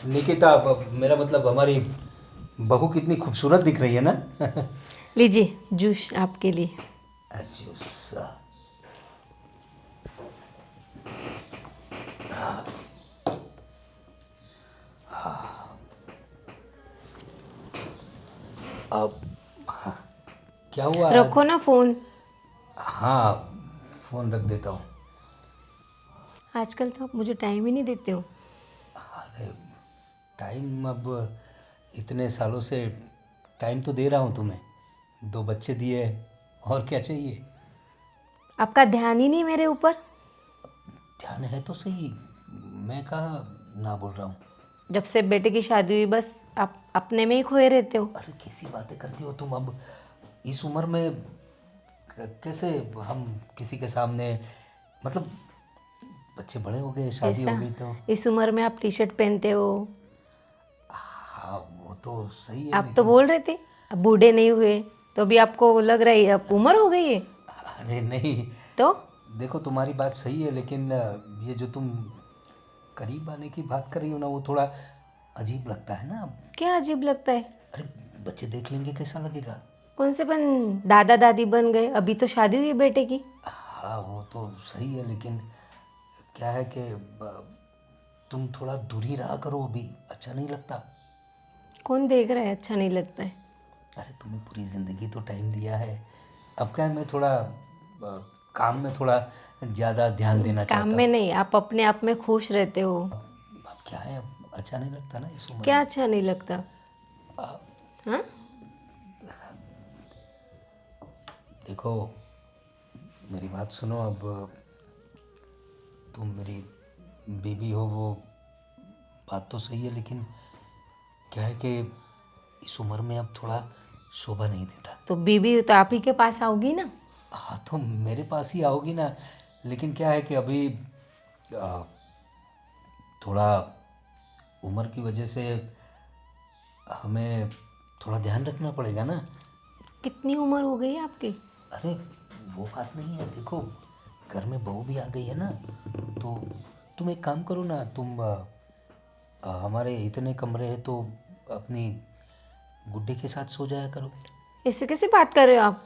[SPEAKER 1] निकिता, मेरा मतलब हमारी बहू कितनी खूबसूरत दिख रही है ना।
[SPEAKER 3] लीजिए जूस आपके लिए।
[SPEAKER 1] अच्छा, अब क्या हुआ?
[SPEAKER 3] रखो ना फोन।
[SPEAKER 1] हाँ, फ़ोन रख देता हूँ।
[SPEAKER 3] आजकल तो आप मुझे टाइम ही नहीं देते हो।
[SPEAKER 1] अरे टाइम, अब इतने सालों से टाइम तो दे रहा हूँ तुम्हें, 2 बच्चे दिए, और क्या चाहिए?
[SPEAKER 3] आपका ध्यान ही नहीं मेरे ऊपर।
[SPEAKER 1] ध्यान है तो सही, मैं कहाँ ना बोल रहा हूँ।
[SPEAKER 3] जब से बेटे की शादी हुई बस आप अपने में ही खोए रहते हो।
[SPEAKER 1] अरे कैसी बातें करती हो तुम? अब इस उम्र में कैसे हम किसी के सामने, मतलब बच्चे बड़े हो गए, शादी
[SPEAKER 3] ऐसा
[SPEAKER 1] हो गई तो।
[SPEAKER 3] इस उम्र में आप टी शर्ट पहनते हो।
[SPEAKER 1] हाँ वो तो सही है,
[SPEAKER 3] आप तो बोल रहे थे अब बूढ़े नहीं हुए, तो अभी आपको लग रहा है अब उम्र हो गई है।
[SPEAKER 1] अरे नहीं,
[SPEAKER 3] तो
[SPEAKER 1] देखो तुम्हारी बात सही है, लेकिन ये जो तुम करीब आने की बात कर रही हो ना, वो थोड़ा अजीब लगता है ना।
[SPEAKER 3] क्या अजीब लगता है?
[SPEAKER 1] अरे बच्चे देख लेंगे, कैसा लगेगा?
[SPEAKER 3] कौन से दादा दादी बन गए, अभी तो शादी हुई है बेटे की।
[SPEAKER 1] हाँ वो तो सही है, लेकिन क्या है कि तुम थोड़ा दूर ही रहा करो, अभी अच्छा नहीं लगता।
[SPEAKER 3] कौन देख रहा है अच्छा नहीं लगता है?
[SPEAKER 1] अरे तुम्हें पूरी ज़िंदगी तो टाइम दिया है, अब क्या है, मैं थोड़ा काम में थोड़ा ज़्यादा ध्यान देना चाहता
[SPEAKER 3] काम
[SPEAKER 1] हूँ।
[SPEAKER 3] में नहीं, आप अपने आप में खुश रहते हो।
[SPEAKER 1] अब क्या है, अब अच्छा नहीं लगता ना इस उम्र
[SPEAKER 3] क्या
[SPEAKER 1] में।
[SPEAKER 3] अच्छा नहीं लगता? हाँ,
[SPEAKER 1] देखो मेरी बात सुनो, अब तुम मेरी बीवी हो, वो बात तो सही है, लेकिन क्या है कि इस उम्र में अब थोड़ा शोभा नहीं देता।
[SPEAKER 3] तो बीबी तो आप ही के पास आओगी ना।
[SPEAKER 1] हाँ तो मेरे पास ही आओगी ना, लेकिन क्या है कि अभी थोड़ा उम्र की वजह से हमें थोड़ा ध्यान रखना पड़ेगा ना।
[SPEAKER 3] कितनी उम्र हो गई है आपकी?
[SPEAKER 1] अरे वो बात नहीं है, देखो घर में बहू भी आ गई है ना, तो तुम एक काम करो ना, तुम हमारे इतने कमरे हैं तो अपनी गुड्डे के साथ सो जाया करो।
[SPEAKER 3] ऐसे कैसे बात कर रहे हो आप?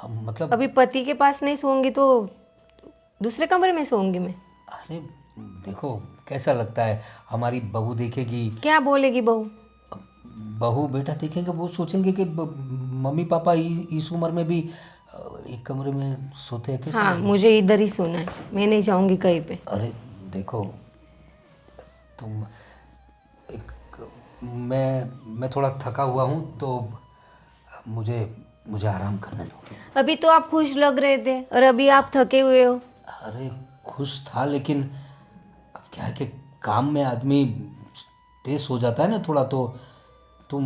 [SPEAKER 1] मतलब
[SPEAKER 3] अभी पति के पास नहीं सोऊंगी तो दूसरे कमरे में सोऊंगी मैं।
[SPEAKER 1] अरे देखो कैसा लगता है, हमारी बहू देखेगी,
[SPEAKER 3] क्या बोलेगी बहू?
[SPEAKER 1] बहू बेटा देखेंगे, वो सोचेंगे कि मम्मी पापा इस उम्र में भी एक कमरे में सोते हैं कैसे?
[SPEAKER 3] हाँ, मुझे इधर ही सोना है, मैं नहीं जाऊंगी कहीं पे।
[SPEAKER 1] अरे देखो तुम मैं थोड़ा थका हुआ हूँ तो मुझे मुझे आराम करने दो।
[SPEAKER 3] अभी तो आप खुश लग रहे थे और अभी आप थके हुए हो।
[SPEAKER 1] अरे खुश था, लेकिन अब क्या है कि काम में आदमी तेज हो जाता है ना थोड़ा, तो तुम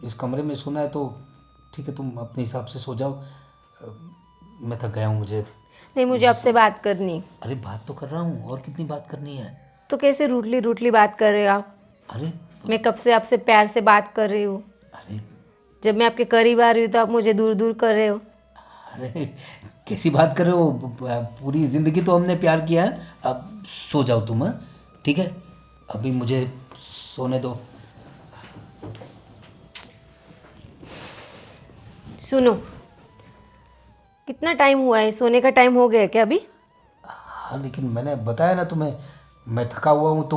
[SPEAKER 1] इस कमरे में सोना है तो ठीक है, तुम अपने हिसाब से सो जाओ। मैं थक गया हूँ, मुझे।
[SPEAKER 3] नहीं, मुझे आपसे बात करनी।
[SPEAKER 1] अरे बात तो कर रहा हूँ, और कितनी बात करनी है?
[SPEAKER 3] तो कैसे रूटली रूटली बात कर रहे हो आप?
[SPEAKER 1] अरे
[SPEAKER 3] मैं कब से आपसे प्यार से बात कर रही हूँ।
[SPEAKER 1] अरे
[SPEAKER 3] जब मैं आपके करीब आ रही हूँ तो आप मुझे दूर दूर कर रहे हो।
[SPEAKER 1] अरे कैसी बात कर रहे हो? पूरी ज़िंदगी तो हमने प्यार किया है। अब सो जाओ तुम, हाँ? ठीक है, अभी मुझे सोने दो।
[SPEAKER 3] सुनो, कितना टाइम हुआ है? सोने का टाइम हो गया है क्या अभी?
[SPEAKER 1] हाँ लेकिन मैंने बताया ना तुम्हें, मैं थका हुआ हूँ।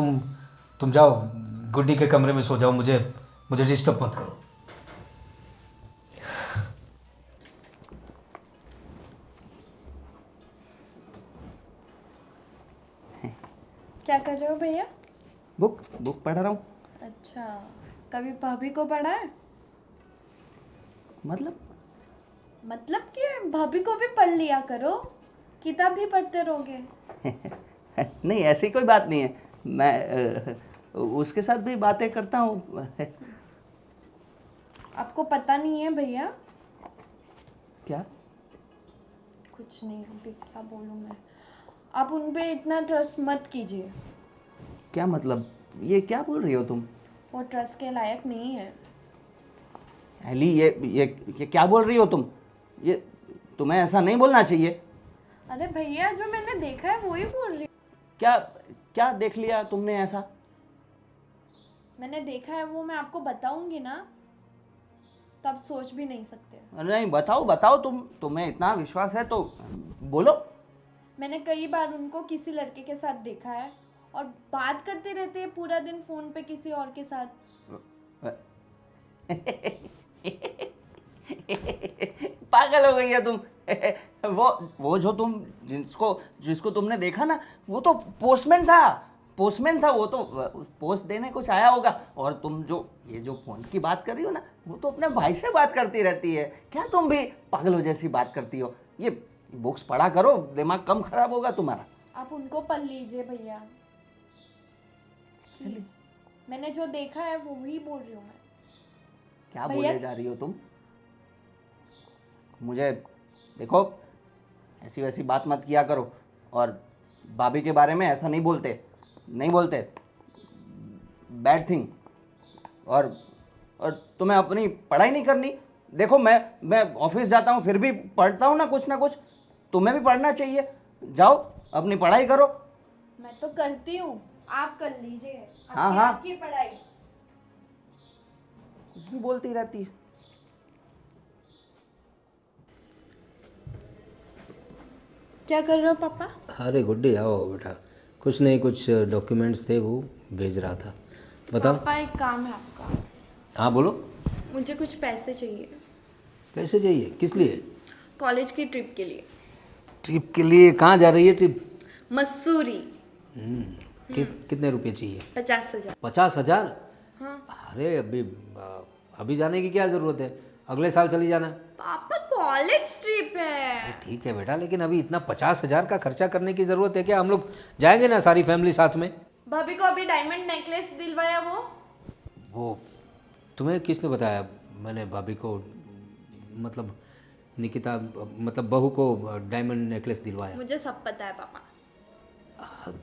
[SPEAKER 1] तुम जाओ गुड्डी के कमरे में सो जाओ, मुझे मुझे डिस्टर्ब मत करो।
[SPEAKER 2] क्या कर रहे हो भैया?
[SPEAKER 4] बुक बुक पढ़ रहा हूँ।
[SPEAKER 2] अच्छा, कभी भाभी को पढ़ा है? मतलब कि भाभी को भी पढ़ लिया करो, किताब भी पढ़ते रहोगे।
[SPEAKER 4] नहीं, ऐसी कोई बात नहीं है, मैं उसके साथ भी बातें करता हूँ।
[SPEAKER 2] आपको पता नहीं है भैया?
[SPEAKER 4] क्या?
[SPEAKER 2] कुछ नहीं, अभी क्या बोलूँ मैं। आप उन पे इतना ट्रस्ट मत कीजिए,
[SPEAKER 4] क्या मतलब? ये क्या बोल रही हो तुम?
[SPEAKER 2] वो ट्रस्ट के लायक नहीं है।
[SPEAKER 4] एली, ये क्या बोल रही हो तुम? ये तुम्हें ऐसा नहीं बोलना चाहिए।
[SPEAKER 2] अरे भैया, जो मैंने देखा है वो ही बोल रही हूँ।
[SPEAKER 4] क्या क्या देख लिया तुमने ऐसा?
[SPEAKER 2] मैंने देखा है वो मैं आपको बताऊंगी ना, तब सोच भी नहीं सकते।
[SPEAKER 4] नहीं, बताओ बताओ, तुम्हें इतना विश्वास है तो बोलो।
[SPEAKER 2] मैंने कई बार उनको किसी लड़के के साथ देखा है और बात करते रहते हैं पूरा दिन फोन पे किसी और के साथ।
[SPEAKER 4] पागल हो गई है तुम। वो जो जिसको तुमने देखा ना, वो तो पोस्टमैन था। वो तो पोस्ट देने कुछ आया होगा। और तुम ये जो फोन की बात कर रही हो ना, वो तो अपने भाई से बात करती रहती है। क्या तुम भी पागलों जैसी बात करती हो? ये बुक्स पढ़ा करो, दिमाग कम खराब होगा तुम्हारा।
[SPEAKER 2] आप उनको पढ़ लीजिए भैया, प्लीज। मैंने जो देखा है वो ही बोल रही हूँ मैं।
[SPEAKER 4] क्या
[SPEAKER 2] भैया-
[SPEAKER 4] बोले जा रही हो तुम? मुझे देखो, ऐसी वैसी बात मत किया करो। और भाभी के बारे में ऐसा नहीं बोलते। Bad thing. और तुम्हें अपनी पढ़ाई नहीं करनी? देखो, मैं ऑफिस जाता हूँ, फिर भी पढ़ता हूँ ना कुछ। तुम्हें भी पढ़ना चाहिए। जाओ अपनी पढ़ाई करो।
[SPEAKER 2] मैं तो करती हूँ, आप कर लीजिए।
[SPEAKER 4] हाँ, हाँ।
[SPEAKER 2] आपकी पढ़ाई।
[SPEAKER 4] कुछ भी बोलती रहती है।
[SPEAKER 2] क्या कर रहे हो पापा?
[SPEAKER 1] अरे गुड्डी आओ बेटा, कुछ नहीं, कुछ डॉक्यूमेंट्स थे वो भेज रहा था। बताओ।
[SPEAKER 2] पापा एक काम है आपका।
[SPEAKER 1] हाँ बोलो।
[SPEAKER 2] मुझे कुछ पैसे चाहिए,
[SPEAKER 1] पैसे चाहिए? किस लिए?
[SPEAKER 2] कॉलेज की ट्रिप के लिए।
[SPEAKER 1] ट्रिप के लिए? कहाँ जा रही है ट्रिप?
[SPEAKER 2] मसूरी।
[SPEAKER 1] कितने रुपए चाहिए?
[SPEAKER 2] 50,000।
[SPEAKER 1] 50,000?
[SPEAKER 2] हाँ।
[SPEAKER 1] अरे अभी जाने की क्या ज़रूरत है, अगले साल चली जाना।
[SPEAKER 2] पापा कॉलेज ट्रिप है।
[SPEAKER 1] ठीक है बेटा, लेकिन अभी इतना 50,000 का खर्चा करने की ज़रूरत है क्या? हम लोग जाएंगे ना सारी फैमिली साथ में।
[SPEAKER 2] भाभी को अभी डायमंड नेकलेस दिलवाया
[SPEAKER 1] वो तुम्हें किसने बताया? मैंने भाभी को, मतलब निकिता, मतलब बहू को डायमंड नेकलेस दिलवाया।
[SPEAKER 2] मुझे सब पता है पापा।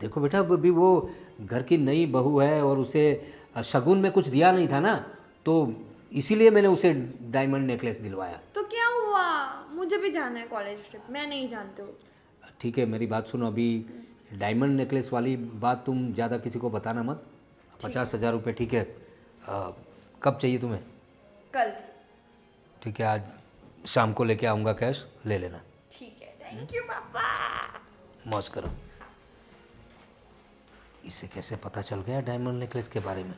[SPEAKER 1] देखो बेटा, अभी वो घर की नई बहू है और उसे शगुन में कुछ दिया नहीं था ना, तो इसीलिए मैंने उसे डायमंड नेकलेस दिलवाया।
[SPEAKER 2] तो क्या हुआ, मुझे भी जाना है कॉलेज ट्रिप, मैं नहीं जानती हूँ।
[SPEAKER 1] ठीक है, मेरी बात सुनो। अभी डायमंड नेकलेस वाली बात तुम ज़्यादा किसी को बताना मत। 50,000 रुपये, ठीक है? कब चाहिए तुम्हें?
[SPEAKER 2] कल।
[SPEAKER 1] ठीक है, आज शाम को लेके आऊँगा कैश, ले लेना।
[SPEAKER 2] ठीक है, थैंक यू पापा।
[SPEAKER 1] मौज करो। इसे कैसे पता चल गया डायमंड नेकलेस के बारे में?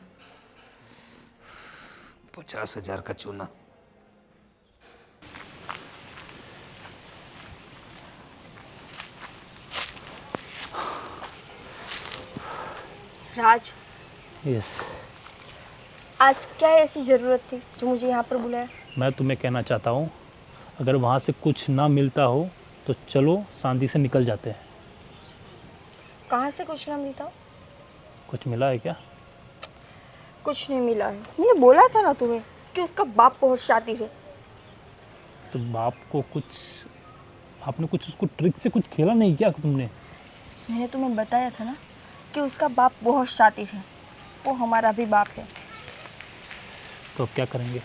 [SPEAKER 1] 50,000 का चूना।
[SPEAKER 5] राज,
[SPEAKER 6] यस,
[SPEAKER 5] आज क्या ऐसी ज़रूरत थी जो मुझे यहाँ पर बुलाया?
[SPEAKER 6] मैं तुम्हें कहना चाहता हूँ, अगर वहाँ से कुछ ना मिलता हो तो चलो शांति से निकल जाते हैं।
[SPEAKER 5] कहाँ से कुछ ना मिलता?
[SPEAKER 6] कुछ मिला है क्या?
[SPEAKER 5] कुछ नहीं मिला है। मैंने बोला था ना तुम्हें कि उसका बाप बहुत शातिर है।
[SPEAKER 6] तो बाप को कुछ, आपने कुछ उसको ट्रिक से कुछ खेला नहीं क्या तुमने?
[SPEAKER 5] मैंने तुम्हें बताया था ना कि उसका बाप बहुत शातिर है, वो हमारा भी बाप है।
[SPEAKER 6] तो अब क्या करेंगे?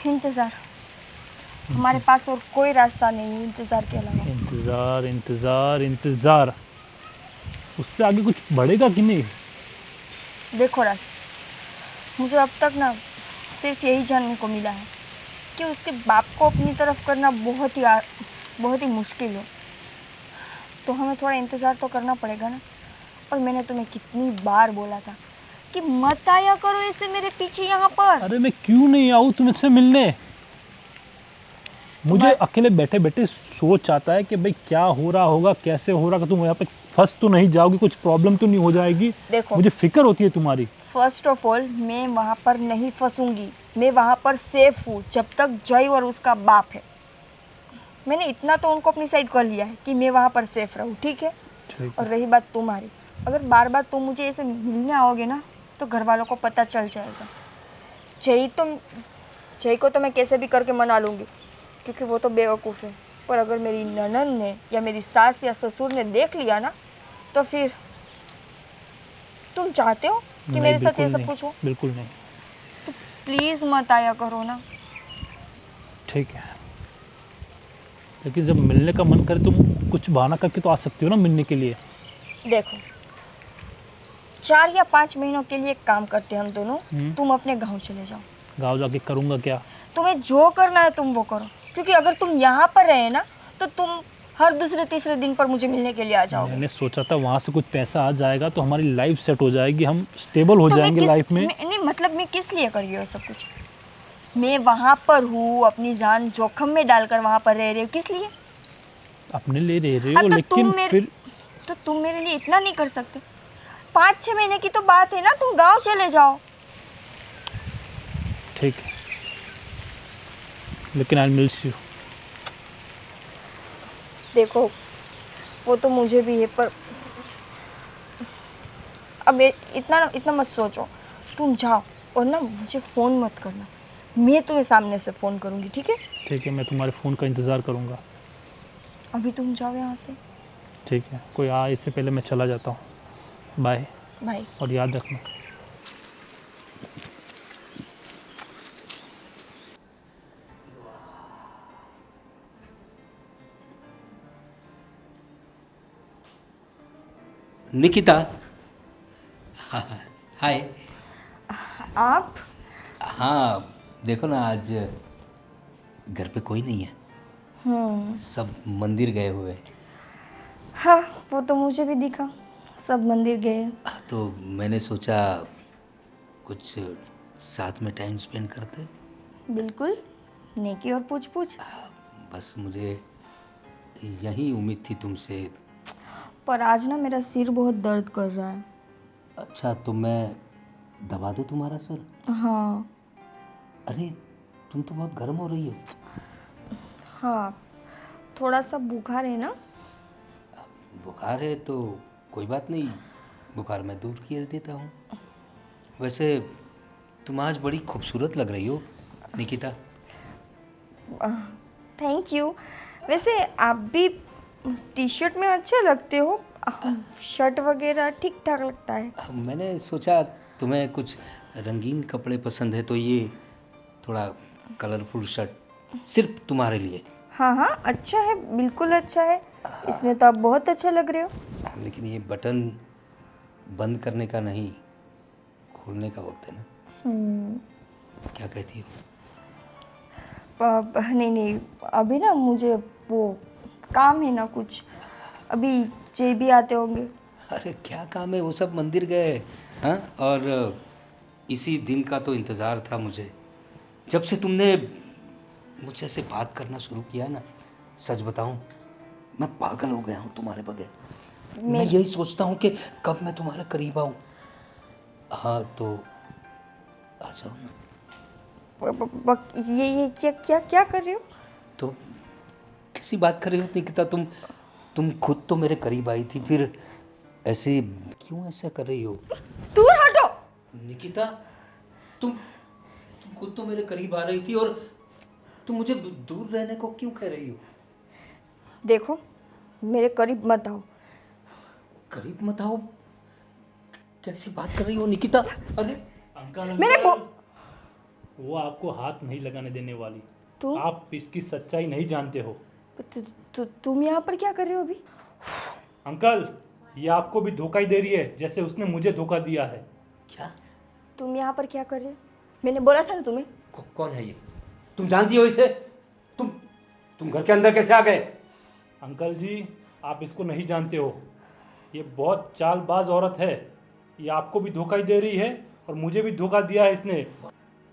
[SPEAKER 5] इंतज़ार, हमारे पास और कोई रास्ता नहीं है इंतज़ार के अलावा।
[SPEAKER 6] इंतज़ार इंतज़ार इंतज़ार, उससे आगे कुछ बढ़ेगा कि नहीं?
[SPEAKER 5] देखो राज, मुझे अब तक ना सिर्फ यही जानने को मिला है कि उसके बाप को अपनी तरफ करना बहुत ही मुश्किल है। तो हमें थोड़ा इंतज़ार तो करना पड़ेगा ना। और मैंने तुम्हें कितनी बार बोला था कि मत आया करो ऐसे मेरे पीछे यहाँ पर।
[SPEAKER 6] अरे मैं क्यों नहीं आऊँ तुमसे मिलने? मुझे अकेले बैठे बैठे सोच आता है कि भाई क्या हो रहा होगा, कैसे हो रहा, तुम यहाँ पे फंस तो नहीं जाओगी, कुछ प्रॉब्लम तो नहीं हो जाएगी?
[SPEAKER 5] देखो,
[SPEAKER 6] मुझे फिक्र होती है तुम्हारी।
[SPEAKER 5] फर्स्ट ऑफ ऑल मैं वहाँ पर नहीं फंसूंगी, मैं वहाँ पर सेफ हूँ जब तक जय और उसका बाप है। मैंने इतना तो उनको अपनी साइड कर लिया है कि मैं वहाँ पर सेफ रहूँ, ठीक है? और रही बात तुम्हारी, अगर बार बार तुम मुझे ऐसे मिलने आओगे ना तो घर वालों को पता चल जाएगा। जय को तो मैं कैसे भी करके मना लूँगी क्योंकि वो तो बेवकूफ़ है, पर अगर मेरी ननद ने या मेरी सास या ससुर ने देख लिया ना तो फिर तुम चाहते हो कि
[SPEAKER 6] नहीं,
[SPEAKER 5] मेरे साथ
[SPEAKER 6] बिल्कुल
[SPEAKER 5] ये सब
[SPEAKER 6] नहीं,
[SPEAKER 5] कुछ हो?
[SPEAKER 6] बिल्कुल नहीं।
[SPEAKER 5] तो प्लीज़ मत आया करो ना।
[SPEAKER 6] ठीक है, लेकिन जब मिलने का मन करे तुम कुछ बहाना करके तो आ सकती हो ना मिलने के लिए।
[SPEAKER 5] देखो, 4 या 5 महीनों के लिए एक काम करते हैं हम दोनों, तुम अपने गांव चले जाओ।
[SPEAKER 6] गाँव जाके करूँगा क्या?
[SPEAKER 5] तुम्हें जो करना है तुम वो करो, क्योंकि अगर तुम यहाँ पर रहे ना तो तुम हर दूसरे तीसरे दिन पर मुझे मिलने के लिए आ जाओगे।
[SPEAKER 6] मैंने सोचा था वहाँ से कुछ पैसा आ जाएगा तो हमारी लाइफ सेट हो जाएगी, हम स्टेबल हो
[SPEAKER 5] तो मैं
[SPEAKER 6] जाएंगे
[SPEAKER 5] किस-
[SPEAKER 6] लाइफ में।
[SPEAKER 5] नहीं मतलब मैं किस लिए कर रही हूँ ये सब कुछ? मैं वहाँ पर हूँ, अपनी जान जोखम में डालकर वहाँ पर रह रही हूँ, किस लिए?
[SPEAKER 6] अपने लिए रह रहे
[SPEAKER 5] हाँ,
[SPEAKER 6] हो,
[SPEAKER 5] तो
[SPEAKER 6] लेकिन फिर
[SPEAKER 5] तो तुम मेरे लिए इतना नहीं कर सकते? 5-6 महीने की तो बात है ना, तुम गाँव चले जाओ।
[SPEAKER 6] ठीक है, लेकिन आई मिस यू।
[SPEAKER 5] देखो, वो तो मुझे भी है, पर अब इतना मत सोचो। तुम जाओ और ना मुझे फ़ोन मत करना, मैं तुम्हें सामने से फ़ोन करूँगी, ठीक है?
[SPEAKER 6] ठीक है, मैं तुम्हारे फ़ोन का इंतज़ार करूँगा।
[SPEAKER 5] अभी तुम जाओ यहाँ से।
[SPEAKER 6] ठीक है, कोई आ इससे पहले मैं चला जाता हूँ। बाय।
[SPEAKER 5] बाय।
[SPEAKER 6] और याद रखना।
[SPEAKER 1] निकिता, हाय।
[SPEAKER 5] आप?
[SPEAKER 1] हाँ, देखो ना आज घर पे कोई नहीं है, सब मंदिर गए हुए हैं।
[SPEAKER 5] हाँ, वो तो मुझे भी दिखा, सब मंदिर गए।
[SPEAKER 1] तो मैंने सोचा कुछ साथ में टाइम स्पेंड करते।
[SPEAKER 5] बिल्कुल, नेकी और पूछ पूछ।
[SPEAKER 1] बस मुझे यही उम्मीद थी तुमसे।
[SPEAKER 5] पर आज ना मेरा सिर बहुत दर्द कर रहा है।
[SPEAKER 1] अच्छा, तो मैं दबा दूँ तुम्हारा सर?
[SPEAKER 5] हाँ।
[SPEAKER 1] अरे तुम तो बहुत गर्म हो रही हो।
[SPEAKER 5] हाँ, थोड़ा सा बुखार है ना।
[SPEAKER 1] बुखार है तो कोई बात नहीं, बुखार मैं दूर किए देता हूँ। वैसे तुम आज बड़ी खूबसूरत लग रही हो निकिता।
[SPEAKER 5] Thank you. वैसे आप भी टी शर्ट में अच्छे लगते हो, शर्ट वगैरह ठीक ठाक लगता है।
[SPEAKER 1] मैंने सोचा तुम्हें कुछ रंगीन कपड़े पसंद है तो ये थोड़ा कलरफुल शर्ट सिर्फ तुम्हारे लिए।
[SPEAKER 5] हाँ हाँ, अच्छा है, बिल्कुल अच्छा है, इसमें तो आप बहुत अच्छे लग रहे हो।
[SPEAKER 1] लेकिन ये बटन बंद करने का नहीं, खोलने का वक्त है ना। क्या कहती हो?
[SPEAKER 5] नहीं नहीं, अभी ना मुझे वो काम है ना कुछ, अभी जे भी आते होंगे।
[SPEAKER 1] अरे क्या काम है, वो सब मंदिर गए। हाँ, और इसी दिन का तो इंतज़ार था मुझे। जब से तुमने मुझसे ऐसे बात करना शुरू किया ना, सच बताऊं, मैं पागल हो गया हूँ तुम्हारे बगैर। मैं यही सोचता हूँ कि कब मैं तुम्हारे करीब आऊँ। हाँ तो आ जाओ ना।
[SPEAKER 5] ये क्या क्या क्या कर रहे हो?
[SPEAKER 1] तो कैसी बात कर रही हो निकिता, तुम खुद तो मेरे करीब आई थी, फिर ऐसे क्यों ऐसा कर रही हो?
[SPEAKER 5] दूर हटो।
[SPEAKER 1] निकिता, तुम खुद तो मेरे करीब आ रही थी और तुम मुझे दूर रहने को क्यों कह रही हो?
[SPEAKER 5] देखो, मेरे करीब मत आओ।
[SPEAKER 1] करीब मत आओ? कैसी बात कर रही हो निकिता? अरे
[SPEAKER 6] अंकल
[SPEAKER 5] मेरे
[SPEAKER 6] अंकल, वो आपको हाथ नहीं लगाने देने वाली।
[SPEAKER 5] तू
[SPEAKER 6] आप इसकी सच्चाई नहीं जानते हो।
[SPEAKER 5] तुम यहाँ पर क्या कर रहे हो अभी?
[SPEAKER 6] अंकल, ये आपको भी धोखा ही दे रही है जैसे उसने मुझे धोखा दिया है।
[SPEAKER 1] क्या?
[SPEAKER 5] तुम यहाँ पर क्या कर रहे हो? मैंने बोला था ना तुम्हें।
[SPEAKER 1] कौन है ये? तुम जानती हो इसे? तुम घर के अंदर कैसे आ गए?
[SPEAKER 6] अंकल जी, आप इसको नहीं जानते हो। ये बहुत चालबाज औरत है। ये आपको भी धोखा ही दे रही है और मुझे भी धोखा दिया है इसने।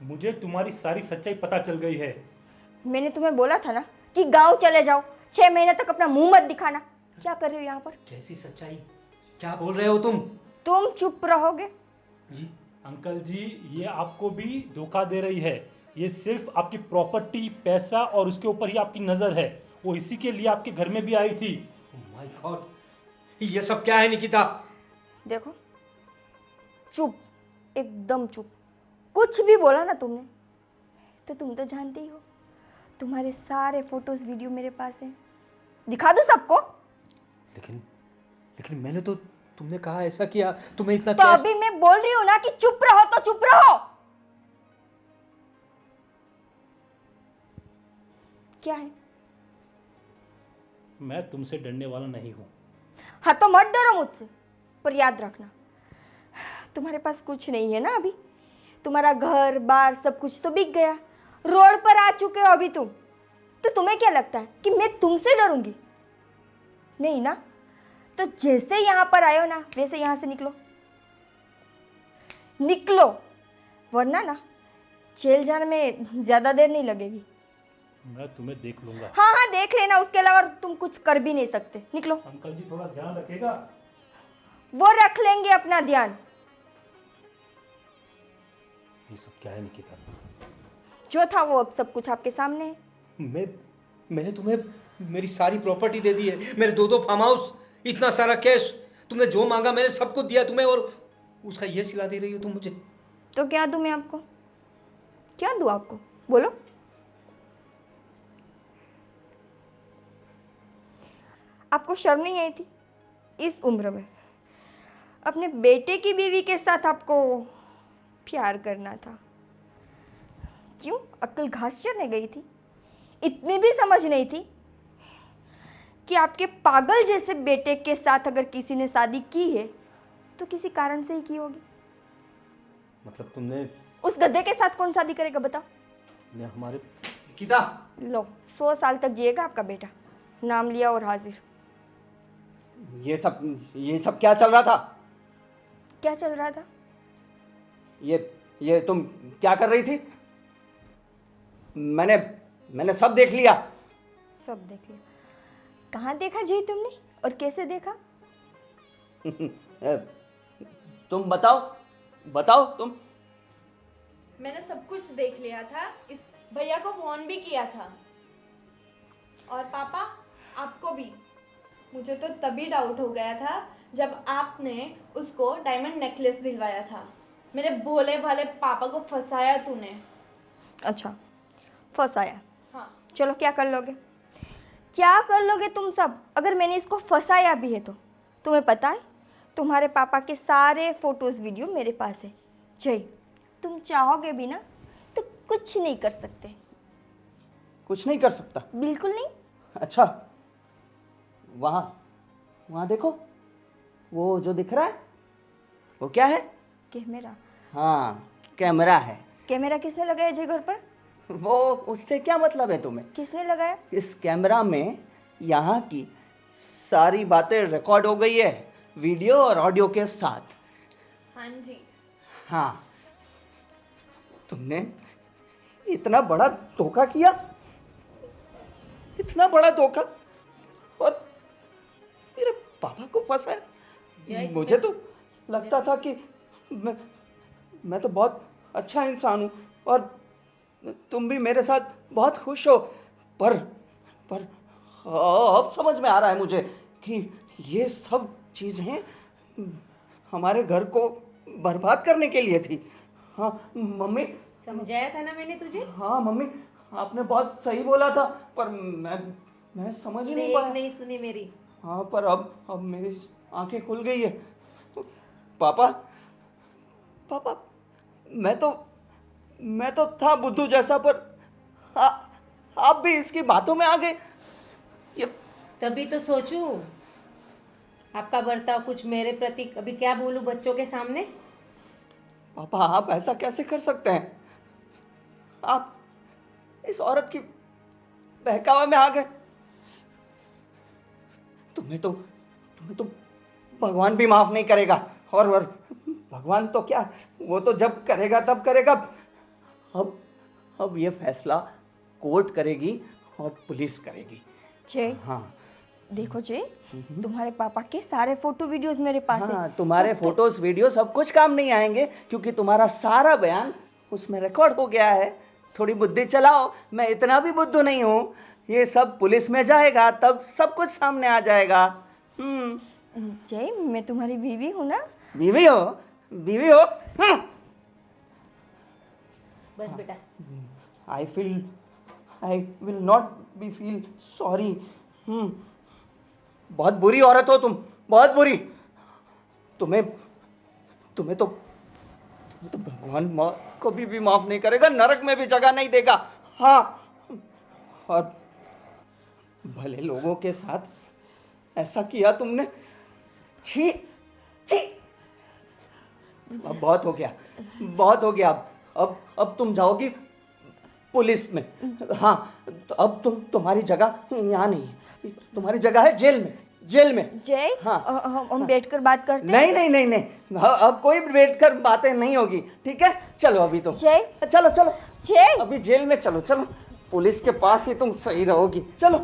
[SPEAKER 6] मुझे तुम्हारी सारी सच्चाई पता चल गई है।
[SPEAKER 5] मैंने तुम्हें बोला था ना कि गांव चले जाओ, 6 महीने तक अपना मुंह मत दिखाना। क्या कर रहे हो यहाँ पर?
[SPEAKER 1] कैसी सच्चाई? क्या बोल रहे हो तुम?
[SPEAKER 5] तुम चुप रहोगे?
[SPEAKER 1] जी
[SPEAKER 6] अंकल जी, ये आपको भी धोखा दे रही है। ये सिर्फ आपकी प्रॉपर्टी, पैसा और उसके ऊपर ही आपकी नज़र है। वो इसी के लिए आपके घर में भी आई थी।
[SPEAKER 1] माय गॉड, ये सब क्या है निकिता?
[SPEAKER 5] देखो, चुप, एकदम चुप। कुछ भी बोला ना तुमने तो तुम तो जानते ही हो, तुम्हारे सारे फोटोज वीडियो मेरे पास हैं। दिखा दो सबको।
[SPEAKER 1] लेकिन मैंने तो, तुमने कहा ऐसा किया, तुम्हें इतना
[SPEAKER 5] तो
[SPEAKER 1] कैश...
[SPEAKER 5] अभी मैं बोल रही हूँ ना कि चुप रहो तो चुप रहो। क्या है?
[SPEAKER 6] मैं तुमसे डरने वाला नहीं हूँ।
[SPEAKER 5] हाँ तो मत डरो मुझसे, पर याद रखना तुम्हारे पास कुछ नहीं है ना अभी। तुम्हारा घर बार सब कुछ तो बिक गया, रोड पर आ चुके हो अभी तुम। तो तुम्हें क्या लगता है कि मैं तुमसे डरूंगी? नहीं ना। तो जैसे यहाँ पर आए हो ना, वैसे यहाँ से निकलो, निकलो, वरना ना जेल जाने में ज्यादा देर नहीं लगेगी।
[SPEAKER 6] मैं तुम्हें देख लूंगा।
[SPEAKER 5] हाँ हाँ देख लेना, उसके अलावा तुम कुछ कर भी नहीं सकते। निकलो।
[SPEAKER 6] अंकल जी, थोड़ा ध्यान रखिएगा।
[SPEAKER 5] वो रख लेंगे अपना ध्यान।
[SPEAKER 1] ये सब क्या है निकिता?
[SPEAKER 5] जो था वो अब सब कुछ आपके सामने है।
[SPEAKER 1] मैंने तुम्हें मेरी सारी प्रॉपर्टी दे दी है, मेरे 2 फार्म हाउस, इतना सारा कैश। तुमने जो मांगा मैंने सब कुछ दिया तुम्हें, और उसका ये सिला दे रही हो तुम मुझे।
[SPEAKER 5] तो क्या दूं मैं आपको? क्या दूं आपको? बोलो। आपको शर्म नहीं आई थी इस उम्र में अपने बेटे की बीवी के साथ आपको प्यार करना था? क्यों? अक्ल घास चरने गई थी? इतनी भी समझ नहीं थी कि आपके पागल जैसे बेटे के साथ अगर किसी ने शादी की है तो किसी कारण से ही की होगी।
[SPEAKER 1] मतलब तुमने...
[SPEAKER 5] उस गधे के साथ कौन शादी करेगा बताओ?
[SPEAKER 1] ने हमारे... निकिता,
[SPEAKER 5] लो, 100 साल तक जिएगा आपका बेटा। नाम लिया और हाजिर।
[SPEAKER 8] ये सब क्या चल रहा था?
[SPEAKER 5] क्या चल रहा था?
[SPEAKER 8] ये तुम क्या कर रही थी? मैंने सब देख लिया।
[SPEAKER 5] सब देख लिया? कहाँ देखा जी तुमने, और कैसे देखा?
[SPEAKER 8] तुम बताओ तुम।
[SPEAKER 2] मैंने सब कुछ देख लिया था, इस भैया को फोन भी किया था, और पापा आपको भी। मुझे तो तभी डाउट हो गया था जब आपने उसको डायमंड नेकलेस दिलवाया था। मेरे भोले भाले पापा को फंसाया तूने।
[SPEAKER 5] अच्छा, फंसाया?
[SPEAKER 2] हाँ।
[SPEAKER 5] चलो, क्या कर लोगे? क्या कर लोगे तुम सब अगर मैंने इसको फंसाया भी है तो? तुम्हें पता है तुम्हारे पापा के सारे फोटोज़ वीडियो मेरे पास है। जय, तुम चाहोगे भी ना तो कुछ नहीं कर सकते।
[SPEAKER 8] कुछ नहीं कर सकता?
[SPEAKER 5] बिल्कुल नहीं।
[SPEAKER 8] अच्छा, वहाँ देखो, वो जो दिख रहा है वो क्या है?
[SPEAKER 5] कैमरा।
[SPEAKER 8] हाँ, कैमरा है।
[SPEAKER 5] कैमरा किसने लगाया जय घर पर?
[SPEAKER 8] वो उससे क्या मतलब है तुम्हें?
[SPEAKER 5] किसने लगाया?
[SPEAKER 8] इस कैमरा में यहाँ की सारी बातें रिकॉर्ड हो गई है, वीडियो और ऑडियो के साथ।
[SPEAKER 2] हाँ जी।
[SPEAKER 8] हाँ, तुमने इतना बड़ा धोखा किया, इतना बड़ा धोखा, और मेरे पापा को फंसाया। मुझे तो लगता था कि मैं तो बहुत अच्छा इंसान हूँ और तुम भी मेरे साथ बहुत खुश हो, पर अब समझ में आ रहा है मुझे कि ये सब चीज़ें हमारे घर को बर्बाद करने के लिए थी। हाँ मम्मी,
[SPEAKER 3] समझाया था ना मैंने तुझे?
[SPEAKER 8] हाँ मम्मी, आपने बहुत सही बोला था, पर मैं समझ ही नहीं पाया।
[SPEAKER 3] नहीं सुनी मेरी।
[SPEAKER 8] हाँ, पर अब मेरी आंखें खुल गई है। पापा, मैं तो था बुद्धू जैसा, पर आप भी इसकी बातों में आ गए। ये
[SPEAKER 3] तभी तो सोचूं आपका बर्ताव कुछ मेरे प्रति, अभी क्या बोलूं बच्चों के सामने।
[SPEAKER 8] पापा, आप ऐसा कैसे कर सकते हैं? आप इस औरत की बहकावा में आ गए। तुम्हें तो भगवान भी माफ नहीं करेगा, और भगवान तो क्या, वो तो जब करेगा तब करेगा। अब ये फैसला कोर्ट करेगी और पुलिस करेगी।
[SPEAKER 5] जय,
[SPEAKER 8] हाँ
[SPEAKER 5] देखो जय, तुम्हारे पापा के सारे फोटो वीडियोस मेरे पास
[SPEAKER 8] हाँ,
[SPEAKER 5] है।
[SPEAKER 8] तुम्हारे फोटोज वीडियो सब कुछ काम नहीं आएंगे, क्योंकि तुम्हारा सारा बयान उसमें रिकॉर्ड हो गया है। थोड़ी बुद्धि चलाओ, मैं इतना भी बुद्धू नहीं हूँ। ये सब पुलिस में जाएगा तब सब कुछ सामने आ जाएगा।
[SPEAKER 5] जय, मैं तुम्हारी बीवी हूँ ना।
[SPEAKER 8] बीवी हो?
[SPEAKER 3] बस बेटा।
[SPEAKER 8] I will not be feel sorry. बहुत बुरी औरत हो तुम, बहुत बुरी। तुम्हें तो भगवान कभी भी माफ नहीं करेगा, नरक में भी जगह नहीं देगा। हाँ, और भले लोगों के साथ ऐसा किया तुमने। छी छी, अब बहुत हो गया। अब तुम जाओगी पुलिस में। हाँ, तो अब तुम्हारी जगह यहाँ नहीं है, तुम्हारी जगह है जेल में।
[SPEAKER 5] जय,
[SPEAKER 8] हाँ,
[SPEAKER 5] हम बैठकर बात करते हैं।
[SPEAKER 8] नहीं, अब कोई बैठकर बातें नहीं होगी, ठीक है? चलो अभी तो
[SPEAKER 5] जय,
[SPEAKER 8] चलो
[SPEAKER 5] जय,
[SPEAKER 8] अभी जेल में चलो, पुलिस के पास ही तुम सही रहोगी। चलो।